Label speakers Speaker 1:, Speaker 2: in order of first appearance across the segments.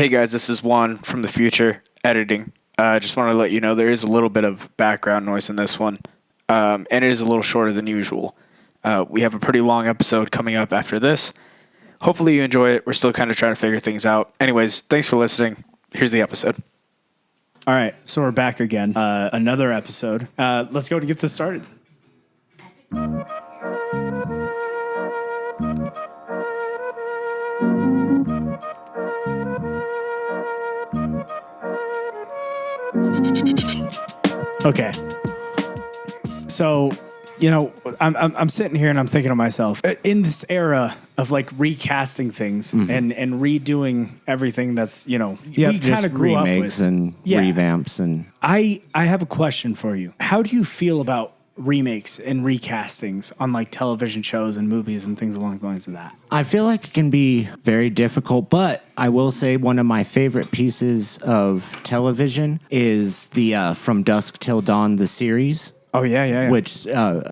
Speaker 1: Hey guys, this is Juan from the future editing. Just want to let you know there is a little bit of background noise in this one, and it is a little shorter than usual. We have a pretty long episode coming up after this. Hopefully you enjoy it. We're still kind of trying to figure things out. Anyways, thanks for listening. Here's the episode.
Speaker 2: All right, so we're back again. Another episode. Let's go to get this started. Okay. So, I'm sitting here and I'm thinking to myself, in this era of like recasting things and redoing everything that's, we kind of grew up with.
Speaker 3: And revamps. And
Speaker 2: I have a question for you. How do you feel about remakes and recastings on like television shows and movies and things along the lines of that?
Speaker 3: I feel like it can be very difficult, but I will say one of my favorite pieces of television is the From Dusk Till Dawn, the series.
Speaker 2: Oh, yeah.
Speaker 3: Which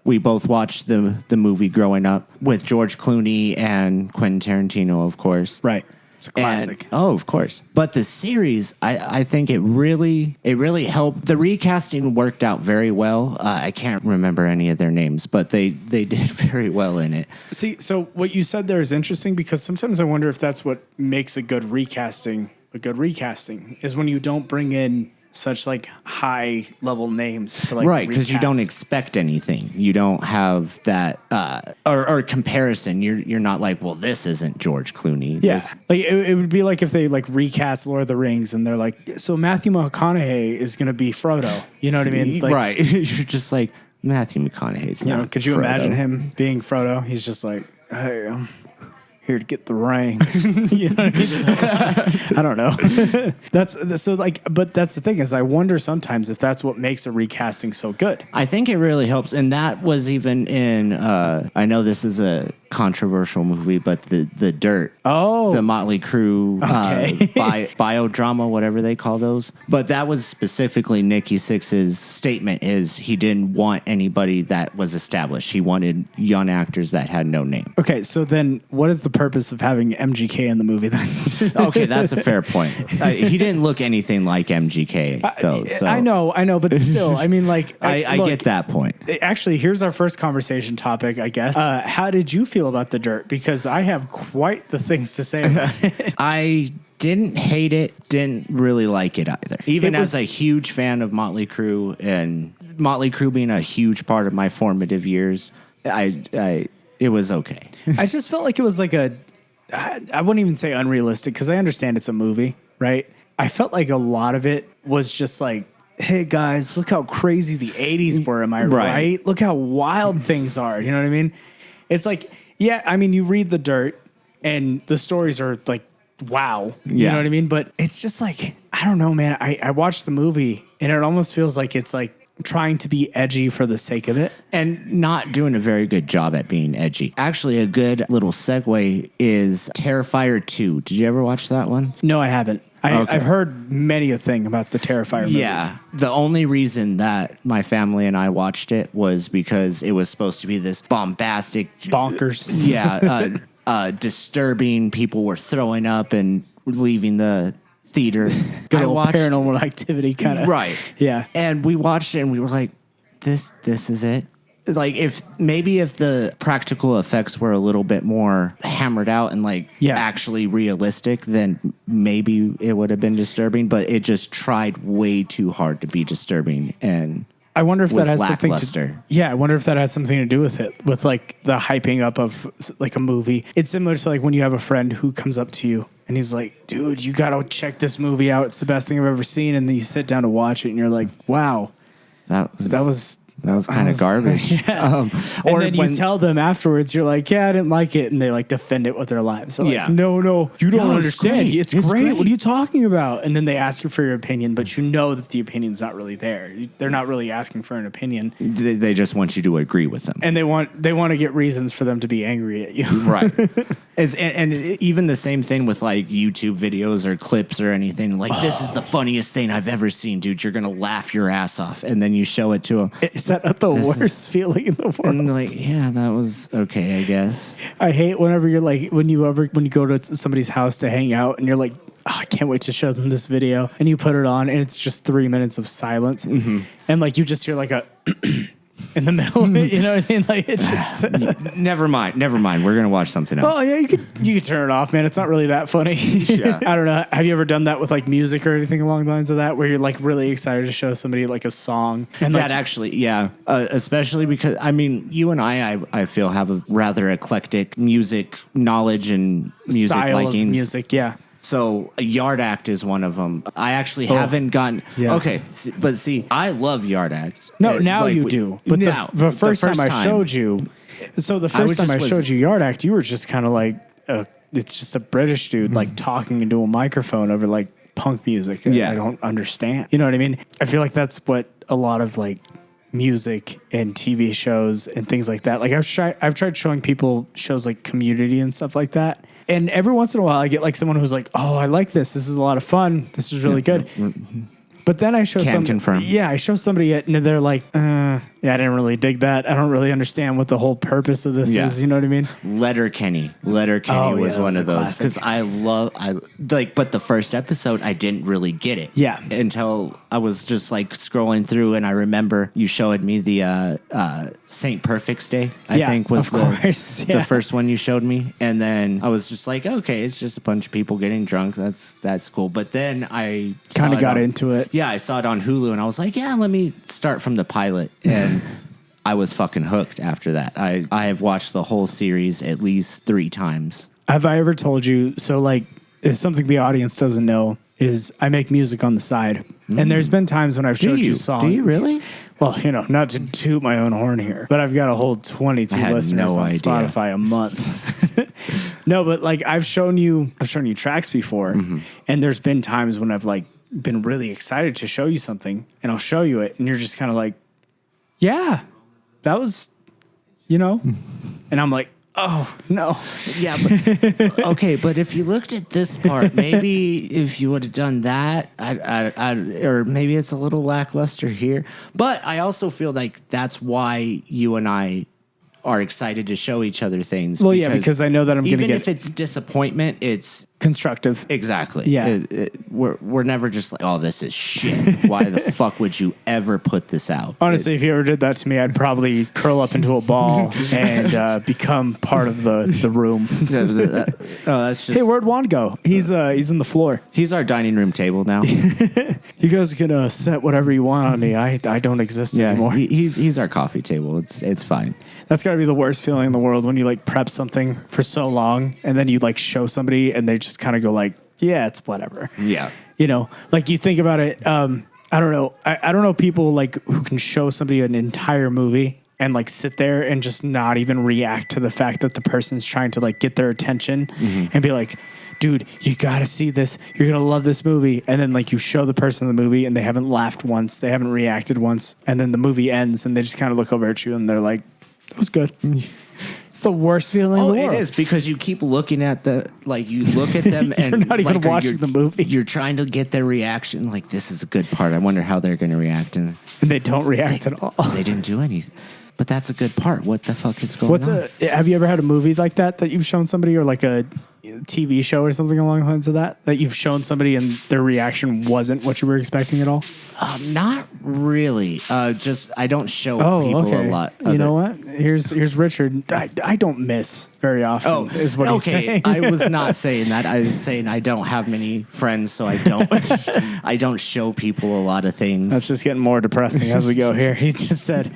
Speaker 3: we both watched the movie growing up with George Clooney and Quentin Tarantino, of course.
Speaker 2: Right. It's a classic.
Speaker 3: Of course. But the series, I think it really helped. The recasting worked out very well. I can't remember any of their names, but they did very well in it.
Speaker 2: See, so what you said there is interesting because sometimes I wonder if that's what makes a good recasting is when you don't bring in such like high level names to like
Speaker 3: right, because you don't
Speaker 2: recast.
Speaker 3: expect anything. You don't have that or comparison. You're not like, well, this isn't George Clooney.
Speaker 2: Yeah, like it would be like if they like recast Lord of the Rings and they're like, so Matthew McConaughey is going to be Frodo. You know what I mean? Like,
Speaker 3: right. You're just like, Matthew McConaughey's not
Speaker 2: could you
Speaker 3: Frodo.
Speaker 2: imagine him being Frodo? He's just like, hey, I'm here to get the ring. You know what I mean? I don't know. That's so like, but that's the thing is I wonder sometimes if that's what makes a recasting so good.
Speaker 3: I think it really helps. And that was even in, I know this is a controversial movie, but the Dirt.
Speaker 2: Oh.
Speaker 3: The Motley Crue
Speaker 2: Okay.
Speaker 3: biodrama, whatever they call those. But that was specifically Nikki Sixx's statement is he didn't want anybody that was established. He wanted young actors that had no name.
Speaker 2: Okay, so then what is the purpose of having MGK in the movie then?
Speaker 3: Okay, that's a fair point. He didn't look anything like MGK, though. So.
Speaker 2: I know, but still, I mean, like...
Speaker 3: I
Speaker 2: look,
Speaker 3: get that point.
Speaker 2: Actually, here's our first conversation topic, I guess. How did you feel about The Dirt? Because I have quite the things to say about it.
Speaker 3: I didn't hate it, didn't really like it either. Even as a huge fan of Motley Crue, and Motley Crue being a huge part of my formative years, it was okay.
Speaker 2: I just felt like it was like I wouldn't even say unrealistic because I understand it's a movie, right? I felt like a lot of it was just like, hey guys, look how crazy the 80s were, am I right? Look how wild things are, you know what I mean? It's like, yeah, I mean, you read The Dirt and the stories are like, wow, you know what I mean? But it's just like, I don't know, man. I watched the movie and it almost feels like it's like trying to be edgy for the sake of it.
Speaker 3: And not doing a very good job at being edgy. Actually, a good little segue is Terrifier 2. Did you ever watch that one?
Speaker 2: No, I haven't. I've heard many a thing about the Terrifier movies.
Speaker 3: Yeah. The only reason that my family and I watched it was because it was supposed to be this bombastic...
Speaker 2: Bonkers.
Speaker 3: Yeah. Disturbing. People were throwing up and leaving the theater.
Speaker 2: Good old Paranormal Activity kind of.
Speaker 3: Right.
Speaker 2: Yeah.
Speaker 3: And we watched it and we were like, this is it. Like if the practical effects were a little bit more hammered out and actually realistic, then maybe it would have been disturbing, but it just tried way too hard to be disturbing and
Speaker 2: I wonder if that has something I wonder if that has something to do with it, with like the hyping up of like a movie. It's similar to like when you have a friend who comes up to you and he's like, dude, you got to check this movie out. It's the best thing I've ever seen. And then you sit down to watch it and you're like, wow, that was
Speaker 3: kind of garbage.
Speaker 2: Yeah. And then you tell them afterwards, you're like, yeah, I didn't like it. And they like defend it with their lives. So like, no, you don't understand. It's great. What are you talking about? And then they ask you for your opinion, but you know that the opinion's not really there. They're not really asking for an opinion.
Speaker 3: They just want you to agree with them.
Speaker 2: And they want to get reasons for them to be angry at you.
Speaker 3: Right. And even the same thing with like YouTube videos or clips or anything. Like, this is the funniest thing I've ever seen, dude. You're going to laugh your ass off. And then you show it to them.
Speaker 2: that not the worst feeling in the world?
Speaker 3: And like, yeah, that was okay, I guess.
Speaker 2: I hate whenever you're like, when you go to somebody's house to hang out and you're like, oh, I can't wait to show them this video. And you put it on and it's just 3 minutes of silence. Mm-hmm. And like, you just hear like a in the middle of it, you know what I mean? Like it just.
Speaker 3: Never mind. We're going to watch something else.
Speaker 2: Oh yeah, you could turn it off, man. It's not really that funny. Yeah. I don't know. Have you ever done that with like music or anything along the lines of that, where you're like really excited to show somebody like a song? And
Speaker 3: that actually, yeah, especially because I mean, you and I feel have a rather eclectic music knowledge and music
Speaker 2: style
Speaker 3: likings.
Speaker 2: of music, yeah.
Speaker 3: So Yard Act is one of them. I actually haven't gotten.
Speaker 2: Yeah.
Speaker 3: Okay, but see, I love Yard Act.
Speaker 2: No, now like, you do. But
Speaker 3: now,
Speaker 2: the first time I showed you, so the first time I showed you Yard Act, you were just kind of like, it's just a British dude like talking into a microphone over like punk music.
Speaker 3: Yeah,
Speaker 2: I don't understand. You know what I mean? I feel like that's what a lot of like music and TV shows and things like that. Like I've tried showing people shows like Community and stuff like that. And every once in a while, I get like someone who's like, "Oh, I like this. This is a lot of fun. This is really good." But then I show
Speaker 3: confirm.
Speaker 2: Yeah, I show somebody it, and they're like, "Yeah, I didn't really dig that. I don't really understand what the whole purpose of this is." You know what I mean?
Speaker 3: Letterkenny was one of those because I but the first episode I didn't really get it.
Speaker 2: Yeah,
Speaker 3: until I was just like scrolling through, and I remember you showed me the Saint Perfect's Day. I think was the first one you showed me, and then I was just like, okay, it's just a bunch of people getting drunk. That's cool. But then I
Speaker 2: kind of got into it.
Speaker 3: Yeah, I saw it on Hulu, and I was like, yeah, let me start from the pilot, and I was fucking hooked after that. I have watched the whole series at least 3 times.
Speaker 2: Have I ever told you? So, like, it's something the audience doesn't know is I make music on the side, and there's been times when I've showed you songs.
Speaker 3: Do you really?
Speaker 2: Well, you know, not to toot my own horn here, but I've got a whole 22 listeners on Spotify a month. No, but like I've shown you tracks before, and there's been times when I've like been really excited to show you something, and I'll show you it, and you're just kind of like, yeah, that was, you know, and I'm like, oh no,
Speaker 3: yeah, but okay, but if you looked at this part, maybe if you would have done that, or maybe it's a little lackluster here. But I also feel like that's why you and I are excited to show each other things.
Speaker 2: Well, because I know that I'm going to get...
Speaker 3: Even if it's disappointment, it's...
Speaker 2: constructive.
Speaker 3: Exactly.
Speaker 2: Yeah.
Speaker 3: We're never just like, oh, this is shit. Why the fuck would you ever put this out?
Speaker 2: Honestly, if you ever did that to me, I'd probably curl up into a ball and become part of the room.
Speaker 3: That's just...
Speaker 2: Hey, where'd Juan go? He's in the floor.
Speaker 3: He's our dining room table now.
Speaker 2: You guys can set whatever you want on me. I don't exist anymore.
Speaker 3: He's our coffee table. It's fine.
Speaker 2: That's got to be the worst feeling in the world when you like prep something for so long and then you like show somebody and they just kind of go like, yeah, it's whatever.
Speaker 3: Yeah.
Speaker 2: You know, like you think about it. I don't know. I don't know people like who can show somebody an entire movie and like sit there and just not even react to the fact that the person's trying to like get their attention and be like, dude, you gotta see this. You're gonna love this movie. And then like you show the person the movie and they haven't laughed once. They haven't reacted once. And then the movie ends and they just kind of look over at you and they're like, it was good. It's the worst feeling in the world.
Speaker 3: It is because you keep looking at you look at them and
Speaker 2: you're not even watching the movie.
Speaker 3: You're trying to get their reaction. Like, this is a good part. I wonder how they're going to react. And
Speaker 2: they don't react at all.
Speaker 3: They didn't do anything. But that's a good part. What the fuck is going on?
Speaker 2: Have you ever had a movie like that you've shown somebody, or like a TV show or something along the lines of that you've shown somebody and their reaction wasn't what you were expecting at all?
Speaker 3: Not really. Just I don't show people a lot.
Speaker 2: You know what? Here's Richard. I don't miss very often. Is what he's saying.
Speaker 3: I was not saying that. I was saying I don't have many friends, so I don't. I don't show people a lot of things.
Speaker 2: That's just getting more depressing as we go here. He just said,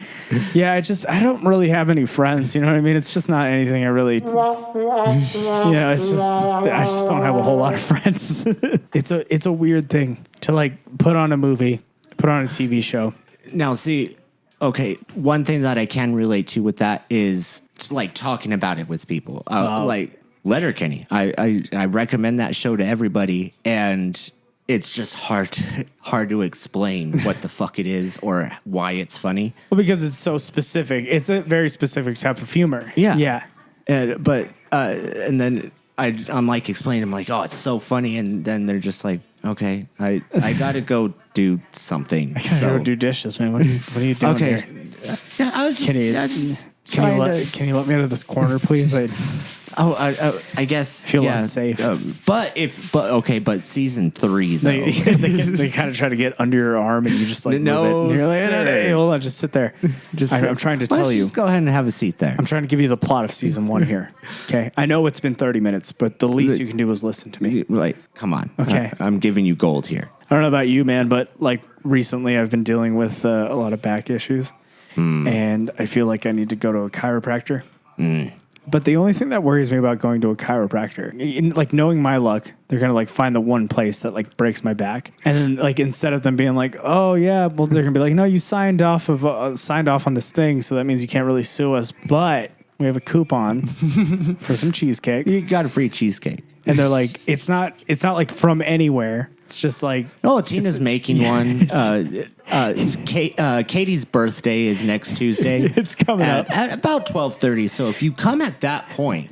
Speaker 2: "Yeah, I don't really have any friends. You know what I mean? It's just not anything I really. Yeah, it's just I just don't have a whole lot of friends. It's a weird thing to like put on a movie, put on a TV show.
Speaker 3: Now, see, okay, one thing that I can relate to with that is like talking about it with people. Like Letterkenny. I recommend that show to everybody, and it's just hard to explain what the fuck it is or why it's funny.
Speaker 2: Well, because it's so specific. It's a very specific type of humor.
Speaker 3: Yeah.
Speaker 2: Yeah.
Speaker 3: And then I'm like explaining, I'm like, oh, it's so funny. And then they're just like, okay, I got to go do something.
Speaker 2: I got to go do dishes, man. What are you doing here?
Speaker 3: I was just,
Speaker 2: Can you,
Speaker 3: I just
Speaker 2: can you,
Speaker 3: trying
Speaker 2: let,
Speaker 3: to-
Speaker 2: can you let me out of this corner, please? I
Speaker 3: I guess
Speaker 2: feel
Speaker 3: yeah.
Speaker 2: unsafe.
Speaker 3: But season 3 though.
Speaker 2: they kind of try to get under your arm and you just like
Speaker 3: No,
Speaker 2: move it. And you're like,
Speaker 3: sir.
Speaker 2: hey, hold on, just sit there. I'm trying to
Speaker 3: Why don't
Speaker 2: tell you.
Speaker 3: Just go ahead and have a seat there.
Speaker 2: I'm trying to give you the plot of season 1 here. Okay, I know it's been 30 minutes, but the least you can do is listen to me.
Speaker 3: Like, come on.
Speaker 2: Okay.
Speaker 3: I'm giving you gold here.
Speaker 2: I don't know about you, man, but like recently I've been dealing with a lot of back issues, and I feel like I need to go to a chiropractor. But the only thing that worries me about going to a chiropractor, like knowing my luck, they're gonna like find the one place that like breaks my back, and then like instead of them being like, oh yeah, well they're gonna be like, no, you signed off on this thing, so that means you can't really sue us, but we have a coupon for some cheesecake,
Speaker 3: You got a free cheesecake.
Speaker 2: and they're like, it's not like from anywhere. It's just like,
Speaker 3: Oh, Tina's making one. Katie's birthday is next Tuesday.
Speaker 2: It's coming up.
Speaker 3: At about 12:30. So if you come at that point,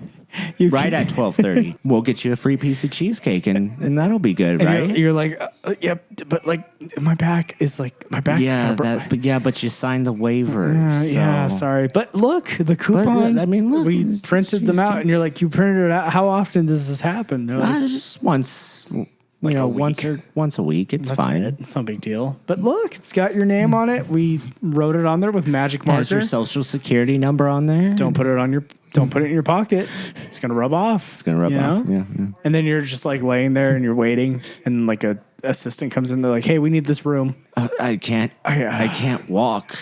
Speaker 2: you
Speaker 3: right
Speaker 2: can-
Speaker 3: at 12:30, we'll get you a free piece of cheesecake, and that'll be good,
Speaker 2: and
Speaker 3: right?
Speaker 2: you're like, yep, but like my back is like my back's
Speaker 3: yeah,
Speaker 2: kinda
Speaker 3: but you signed the waiver.
Speaker 2: Yeah,
Speaker 3: so-
Speaker 2: sorry. But look, the coupon,
Speaker 3: I mean, look,
Speaker 2: we
Speaker 3: it's
Speaker 2: printed them out,
Speaker 3: cheesecake.
Speaker 2: and you're like, you printed it out. How often does this happen? They're like,
Speaker 3: Just once,
Speaker 2: a
Speaker 3: once a week. It's
Speaker 2: that's
Speaker 3: fine.
Speaker 2: it. It's no big deal. But look, it's got your name on it. We wrote it on there with magic
Speaker 3: Has your
Speaker 2: marker.
Speaker 3: social security number on there?
Speaker 2: Don't put it in your pocket. It's gonna rub off.
Speaker 3: It's gonna rub
Speaker 2: you
Speaker 3: off.
Speaker 2: know?
Speaker 3: Yeah.
Speaker 2: And then you're just like laying there and you're waiting, and like a assistant comes in. They're like, hey, we need this room.
Speaker 3: I can't. I can't walk.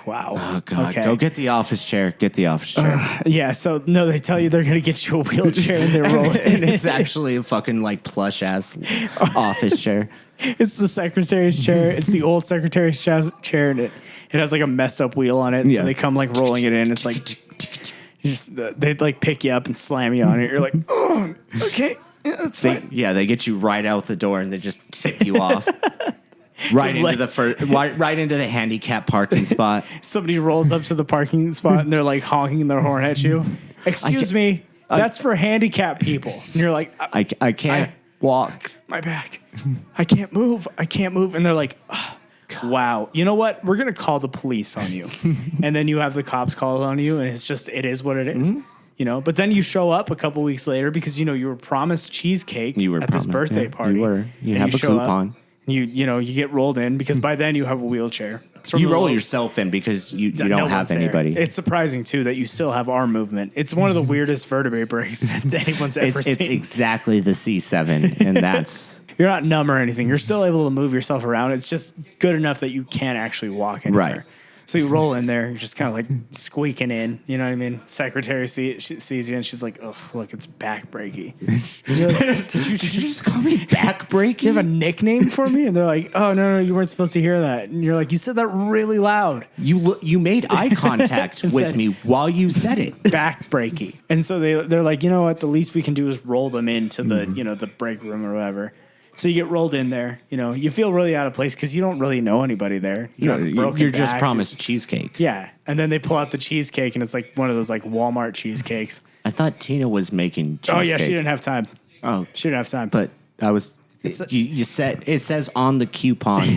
Speaker 2: Wow.
Speaker 3: Oh God!
Speaker 2: Okay.
Speaker 3: Go get the office chair. Get the office chair.
Speaker 2: Yeah. So no, they tell you they're gonna get you a wheelchair and they roll it.
Speaker 3: And it's actually a fucking like plush ass office chair.
Speaker 2: It's the secretary's chair. It's the old secretary's chair, and it has like a messed up wheel on it.
Speaker 3: Yeah.
Speaker 2: So they come like rolling it in. It's like they like pick you up and slam you on it. You're like, oh, okay, yeah, that's fine.
Speaker 3: They get you right out the door and they just tip you off. Right into right into the handicap parking spot.
Speaker 2: Somebody rolls up to the parking spot and they're like honking their horn at you. Excuse me, that's for handicapped people. And you're like,
Speaker 3: I can't walk.
Speaker 2: my back. I can't move. And they're like, "Ugh, wow, you know what? We're going to call the police on you. And then you have the cops call on you, and it is what it is. You know, but then you show up a couple weeks later because, you know, you were promised cheesecake
Speaker 3: You were
Speaker 2: at this
Speaker 3: promised,
Speaker 2: birthday
Speaker 3: yeah,
Speaker 2: party.
Speaker 3: you were. You
Speaker 2: And
Speaker 3: have a
Speaker 2: show up,
Speaker 3: coupon.
Speaker 2: you get rolled in because by then you have a wheelchair. It's from
Speaker 3: You
Speaker 2: the
Speaker 3: roll
Speaker 2: low-
Speaker 3: yourself in because you
Speaker 2: No
Speaker 3: don't
Speaker 2: one's
Speaker 3: have
Speaker 2: there.
Speaker 3: anybody.
Speaker 2: It's surprising too that you still have arm movement. It's one of the weirdest vertebrae breaks that anyone's ever
Speaker 3: It's
Speaker 2: seen.
Speaker 3: exactly the C7, and that's
Speaker 2: You're not numb or anything. You're still able to move yourself around. It's just good enough that you can't actually walk anywhere.
Speaker 3: Right.
Speaker 2: So you roll in there, you're just kind of like squeaking in. You know what I mean? Secretary sees you and she's like, "Oh, look, it's back breaky." You're like, did you
Speaker 3: just call me back break.
Speaker 2: you have a nickname for me? And they're like, "Oh no, you weren't supposed to hear that." And you're like, "You said that really loud."
Speaker 3: You made eye contact with
Speaker 2: said-
Speaker 3: me while you said it.
Speaker 2: Back breaky. And so they're like, you know what? The least we can do is roll them into the the break room or whatever. So you get rolled in there. You know, you feel really out of place because you don't really know anybody there. You got a broken
Speaker 3: You're just
Speaker 2: back.
Speaker 3: promised cheesecake.
Speaker 2: Yeah, and then they pull out the cheesecake, and it's like one of those like Walmart cheesecakes.
Speaker 3: I thought Tina was making cheesecake.
Speaker 2: Oh yeah, she didn't have time.
Speaker 3: Oh,
Speaker 2: She didn't have time.
Speaker 3: but I was. You said it says on the coupon,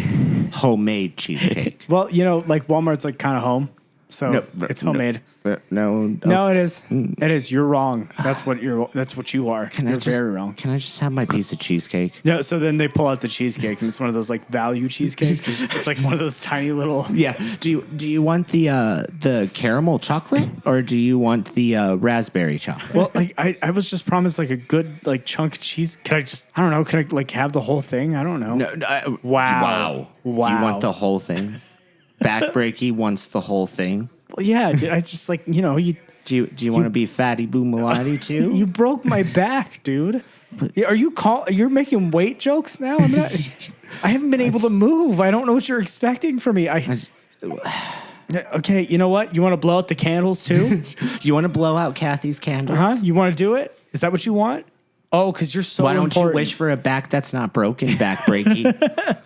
Speaker 3: homemade cheesecake.
Speaker 2: well, like Walmart's like kind of home, so it's homemade. No, it is. It is. You're wrong. That's what you are. You're very wrong.
Speaker 3: Can I just have my piece of cheesecake?
Speaker 2: No, so then they pull out the cheesecake, and it's one of those like value cheesecakes. It's like one of those tiny little.
Speaker 3: Yeah. Do you want the caramel chocolate or do you want the raspberry chocolate?
Speaker 2: Well, like I was just promised like a good like chunk of cheese. Can I just? I don't know. Can I like have the whole thing? I don't know. Wow.
Speaker 3: You want the whole thing? Backbreaky wants the whole thing.
Speaker 2: Well, yeah, dude, I just like you.
Speaker 3: Do you want to be fatty boo malati too?
Speaker 2: You broke my back, dude. You're making weight jokes now? I'm not. I haven't been able to move. I don't know what you're expecting from me. Okay, you know what? You want to blow out the candles too?
Speaker 3: You want to blow out Kathy's candles?
Speaker 2: Huh? You want to do it? Is that what you want? Oh, because you're so.
Speaker 3: Why don't
Speaker 2: important.
Speaker 3: you wish for a back that's not broken, backbreaky?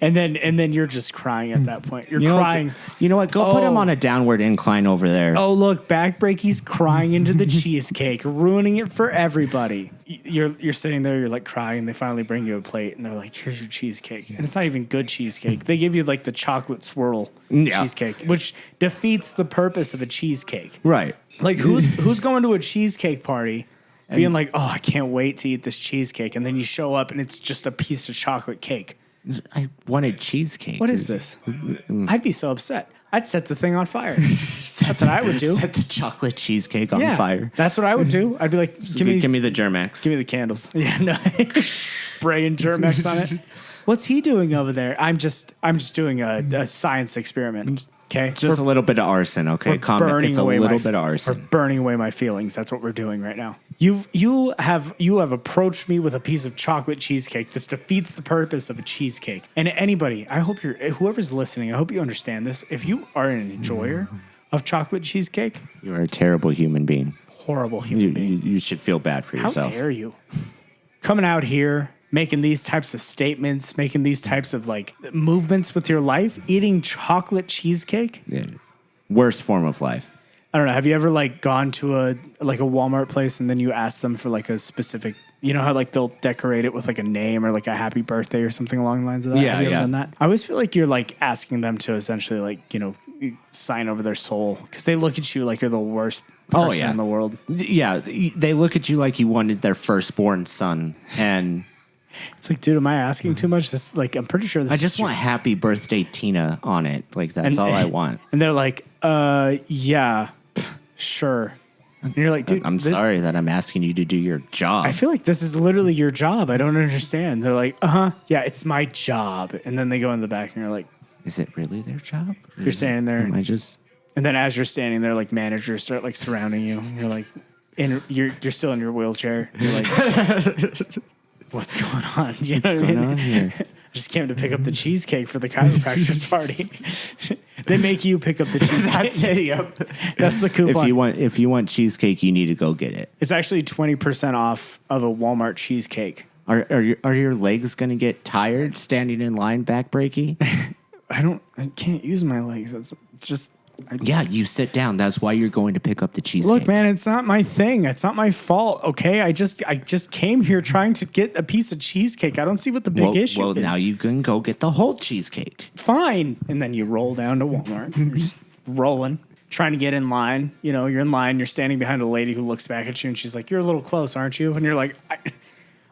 Speaker 2: And then you're just crying at that point. You're crying.
Speaker 3: You know what? Go put him on a downward incline over there.
Speaker 2: Oh, look, Backbreaky's crying into the cheesecake, ruining it for everybody. you're sitting there, you're like crying. They finally bring you a plate, and they're like, "Here's your cheesecake," and it's not even good cheesecake. They give you like the chocolate swirl cheesecake, which defeats the purpose of a cheesecake.
Speaker 3: Right.
Speaker 2: Like who's going to a cheesecake party, being like, "Oh, I can't wait to eat this cheesecake," and then you show up and it's just a piece of chocolate cake.
Speaker 3: I wanted cheesecake.
Speaker 2: What is this? I'd be so upset. I'd set the thing on fire. That's what I would do.
Speaker 3: Set the chocolate cheesecake on fire.
Speaker 2: That's what I would do. I'd be like,
Speaker 3: Give me the Germex.
Speaker 2: give me the candles. Yeah, no, spraying Germex on it. What's he doing over there? I'm just doing a science experiment. Okay,
Speaker 3: Just a little bit of arson, okay? Comment. It's a little bit of
Speaker 2: We're
Speaker 3: arson.
Speaker 2: burning away my feelings. That's what we're doing right now. You have approached me with a piece of chocolate cheesecake. This defeats the purpose of a cheesecake. And anybody, I hope whoever's listening, I hope you understand this. If you are an enjoyer of chocolate cheesecake,
Speaker 3: You're a terrible human being.
Speaker 2: horrible human being.
Speaker 3: You should feel bad for
Speaker 2: How
Speaker 3: yourself.
Speaker 2: dare you? Coming out here, making these types of statements, making these types of like movements with your life, eating chocolate cheesecake.
Speaker 3: Yeah. Worst form of life.
Speaker 2: I don't know. Have you ever like gone to a Walmart place and then you ask them for like a specific, you know how like they'll decorate it with like a name or like a happy birthday or something along the lines of that?
Speaker 3: Yeah,
Speaker 2: Have you ever
Speaker 3: yeah.
Speaker 2: done that? I always feel like you're like asking them to essentially like, sign over their soul because they look at you like you're the worst person in the world.
Speaker 3: Yeah, they look at you like you wanted their firstborn son, and
Speaker 2: It's like, dude, am I asking too much? This like, I'm pretty sure this
Speaker 3: I
Speaker 2: is
Speaker 3: just want "Happy Birthday, Tina" on it. Like that's all I want.
Speaker 2: And they're like, yeah, sure. And you're like, dude,
Speaker 3: I'm sorry that I'm asking you to do your job.
Speaker 2: I feel like this is literally your job. I don't understand. They're like, yeah, it's my job. And then they go in the back and you're like,
Speaker 3: Is it really their job?
Speaker 2: you're standing there.
Speaker 3: Am I just?
Speaker 2: And then as you're standing there, like managers start like surrounding you. You're like, you're still in your wheelchair. You're like, what's going on? You know
Speaker 3: What's
Speaker 2: what I
Speaker 3: going
Speaker 2: mean?
Speaker 3: on here?
Speaker 2: I just came to pick up the cheesecake for the chiropractor's party. They make you pick up the cheesecake.
Speaker 3: That's it. Yep.
Speaker 2: That's the coupon.
Speaker 3: If you want cheesecake, you need to go get it.
Speaker 2: It's actually 20% off of a Walmart cheesecake.
Speaker 3: Are your legs gonna get tired standing in line backbreaky?
Speaker 2: I can't use my legs. It's just.
Speaker 3: Yeah, you sit down. That's why you're going to pick up the cheesecake.
Speaker 2: Look, man, it's not my thing. It's not my fault. Okay, I just came here trying to get a piece of cheesecake. I don't see what the big issue is.
Speaker 3: Well, now you can go get the whole cheesecake.
Speaker 2: Fine. And then you roll down to Walmart. You're just rolling, trying to get in line. You know, you're in line. You're standing behind a lady who looks back at you, and she's like, "You're a little close, aren't you?" And you're like,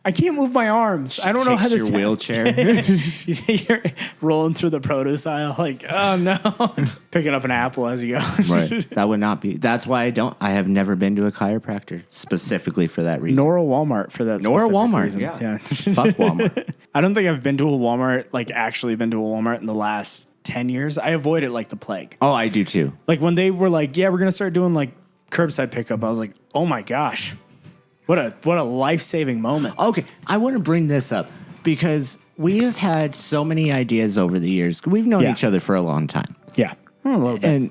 Speaker 2: I can't move my arms. I don't know how
Speaker 3: Kicks
Speaker 2: this.
Speaker 3: your wheelchair.
Speaker 2: You're rolling through the produce aisle, like, oh no, picking up an apple as you go.
Speaker 3: Right. That would not be. That's why I have never been to a chiropractor specifically for that reason.
Speaker 2: Nor a Walmart for that.
Speaker 3: Nor a
Speaker 2: specific
Speaker 3: Walmart.
Speaker 2: reason.
Speaker 3: Yeah. Fuck Walmart.
Speaker 2: I don't think I've been to a Walmart, like actually been to a Walmart in the last 10 years. I avoid it like the plague.
Speaker 3: Oh, I do too.
Speaker 2: Like when they were like, yeah, we're going to start doing like curbside pickup. I was like, oh my gosh, what a life-saving moment.
Speaker 3: Okay, I want to bring this up because we have had so many ideas over the years. We've known
Speaker 2: Yeah.
Speaker 3: each other for a long time.
Speaker 2: Yeah. A little bit.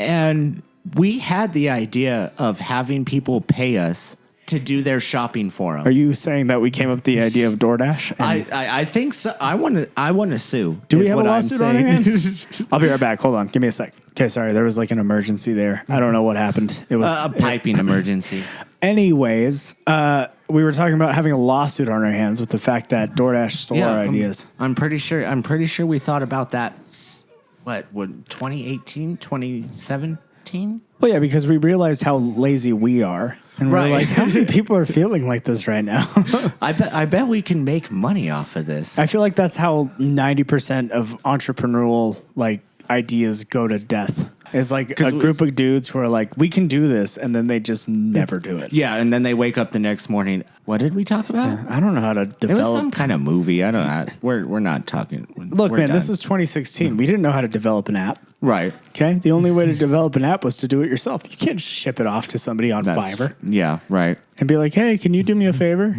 Speaker 3: And we had the idea of having people pay us to do their shopping for them.
Speaker 2: Are you saying that we came up with the idea of DoorDash? And
Speaker 3: I think so. I want to sue.
Speaker 2: do we
Speaker 3: is
Speaker 2: have a
Speaker 3: what I'm
Speaker 2: lawsuit on our
Speaker 3: saying.
Speaker 2: hands? I'll be right back. Hold on. Give me a sec. Okay, sorry. There was like an emergency there. I don't know what happened. It was
Speaker 3: A piping emergency.
Speaker 2: Anyways, we were talking about having a lawsuit on our hands with the fact that DoorDash stole our ideas.
Speaker 3: I'm pretty sure we thought about that. What 2018, 2017?
Speaker 2: Well, yeah, because we realized how lazy we are. And
Speaker 3: Right.
Speaker 2: we're like, how many people are feeling like this right now?
Speaker 3: I bet we can make money off of this.
Speaker 2: I feel like that's how 90% of entrepreneurial like ideas go to death. It's like a group of dudes who are like, we can do this, and then they just never do it.
Speaker 3: Yeah, and then they wake up the next morning. What did we talk about?
Speaker 2: I don't know how to
Speaker 3: It was
Speaker 2: develop.
Speaker 3: some kind of movie. I don't know. We're not talking.
Speaker 2: Look,
Speaker 3: we're
Speaker 2: man, this
Speaker 3: done.
Speaker 2: is 2016. We didn't know how to develop an app.
Speaker 3: right.
Speaker 2: Okay, the only way to develop an app was to do it yourself. You can't just ship it off to somebody on Fiverr
Speaker 3: Yeah, right.
Speaker 2: and be like, "Hey, can you do me a favor?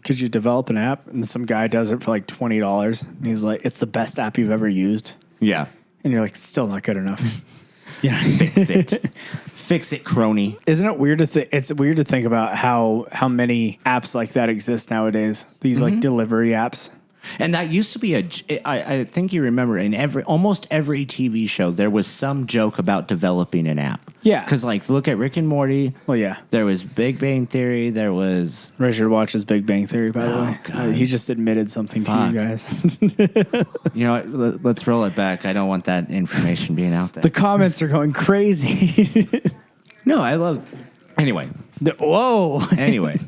Speaker 2: Could you develop an app?" And some guy does it for like $20, and he's like, "It's the best app you've ever used,"
Speaker 3: Yeah.
Speaker 2: and you're like, "It's still not good enough." You know,
Speaker 3: Fix it. Fix it, crony.
Speaker 2: isn't it weird to think? It's weird to think about how many apps like that exist nowadays. These like delivery apps.
Speaker 3: And that used to be I think you remember in almost every TV show there was some joke about developing an app.
Speaker 2: Yeah.
Speaker 3: Because like look at Rick and Morty.
Speaker 2: Well, yeah.
Speaker 3: There was Big Bang Theory. There was
Speaker 2: Richard watches Big Bang Theory, by the way.
Speaker 3: God.
Speaker 2: He just admitted something
Speaker 3: Fuck.
Speaker 2: to you guys.
Speaker 3: you know what, let's roll it back. I don't want that information being out there.
Speaker 2: The comments are going crazy.
Speaker 3: No, I love. Anyway.
Speaker 2: Whoa.
Speaker 3: Anyway.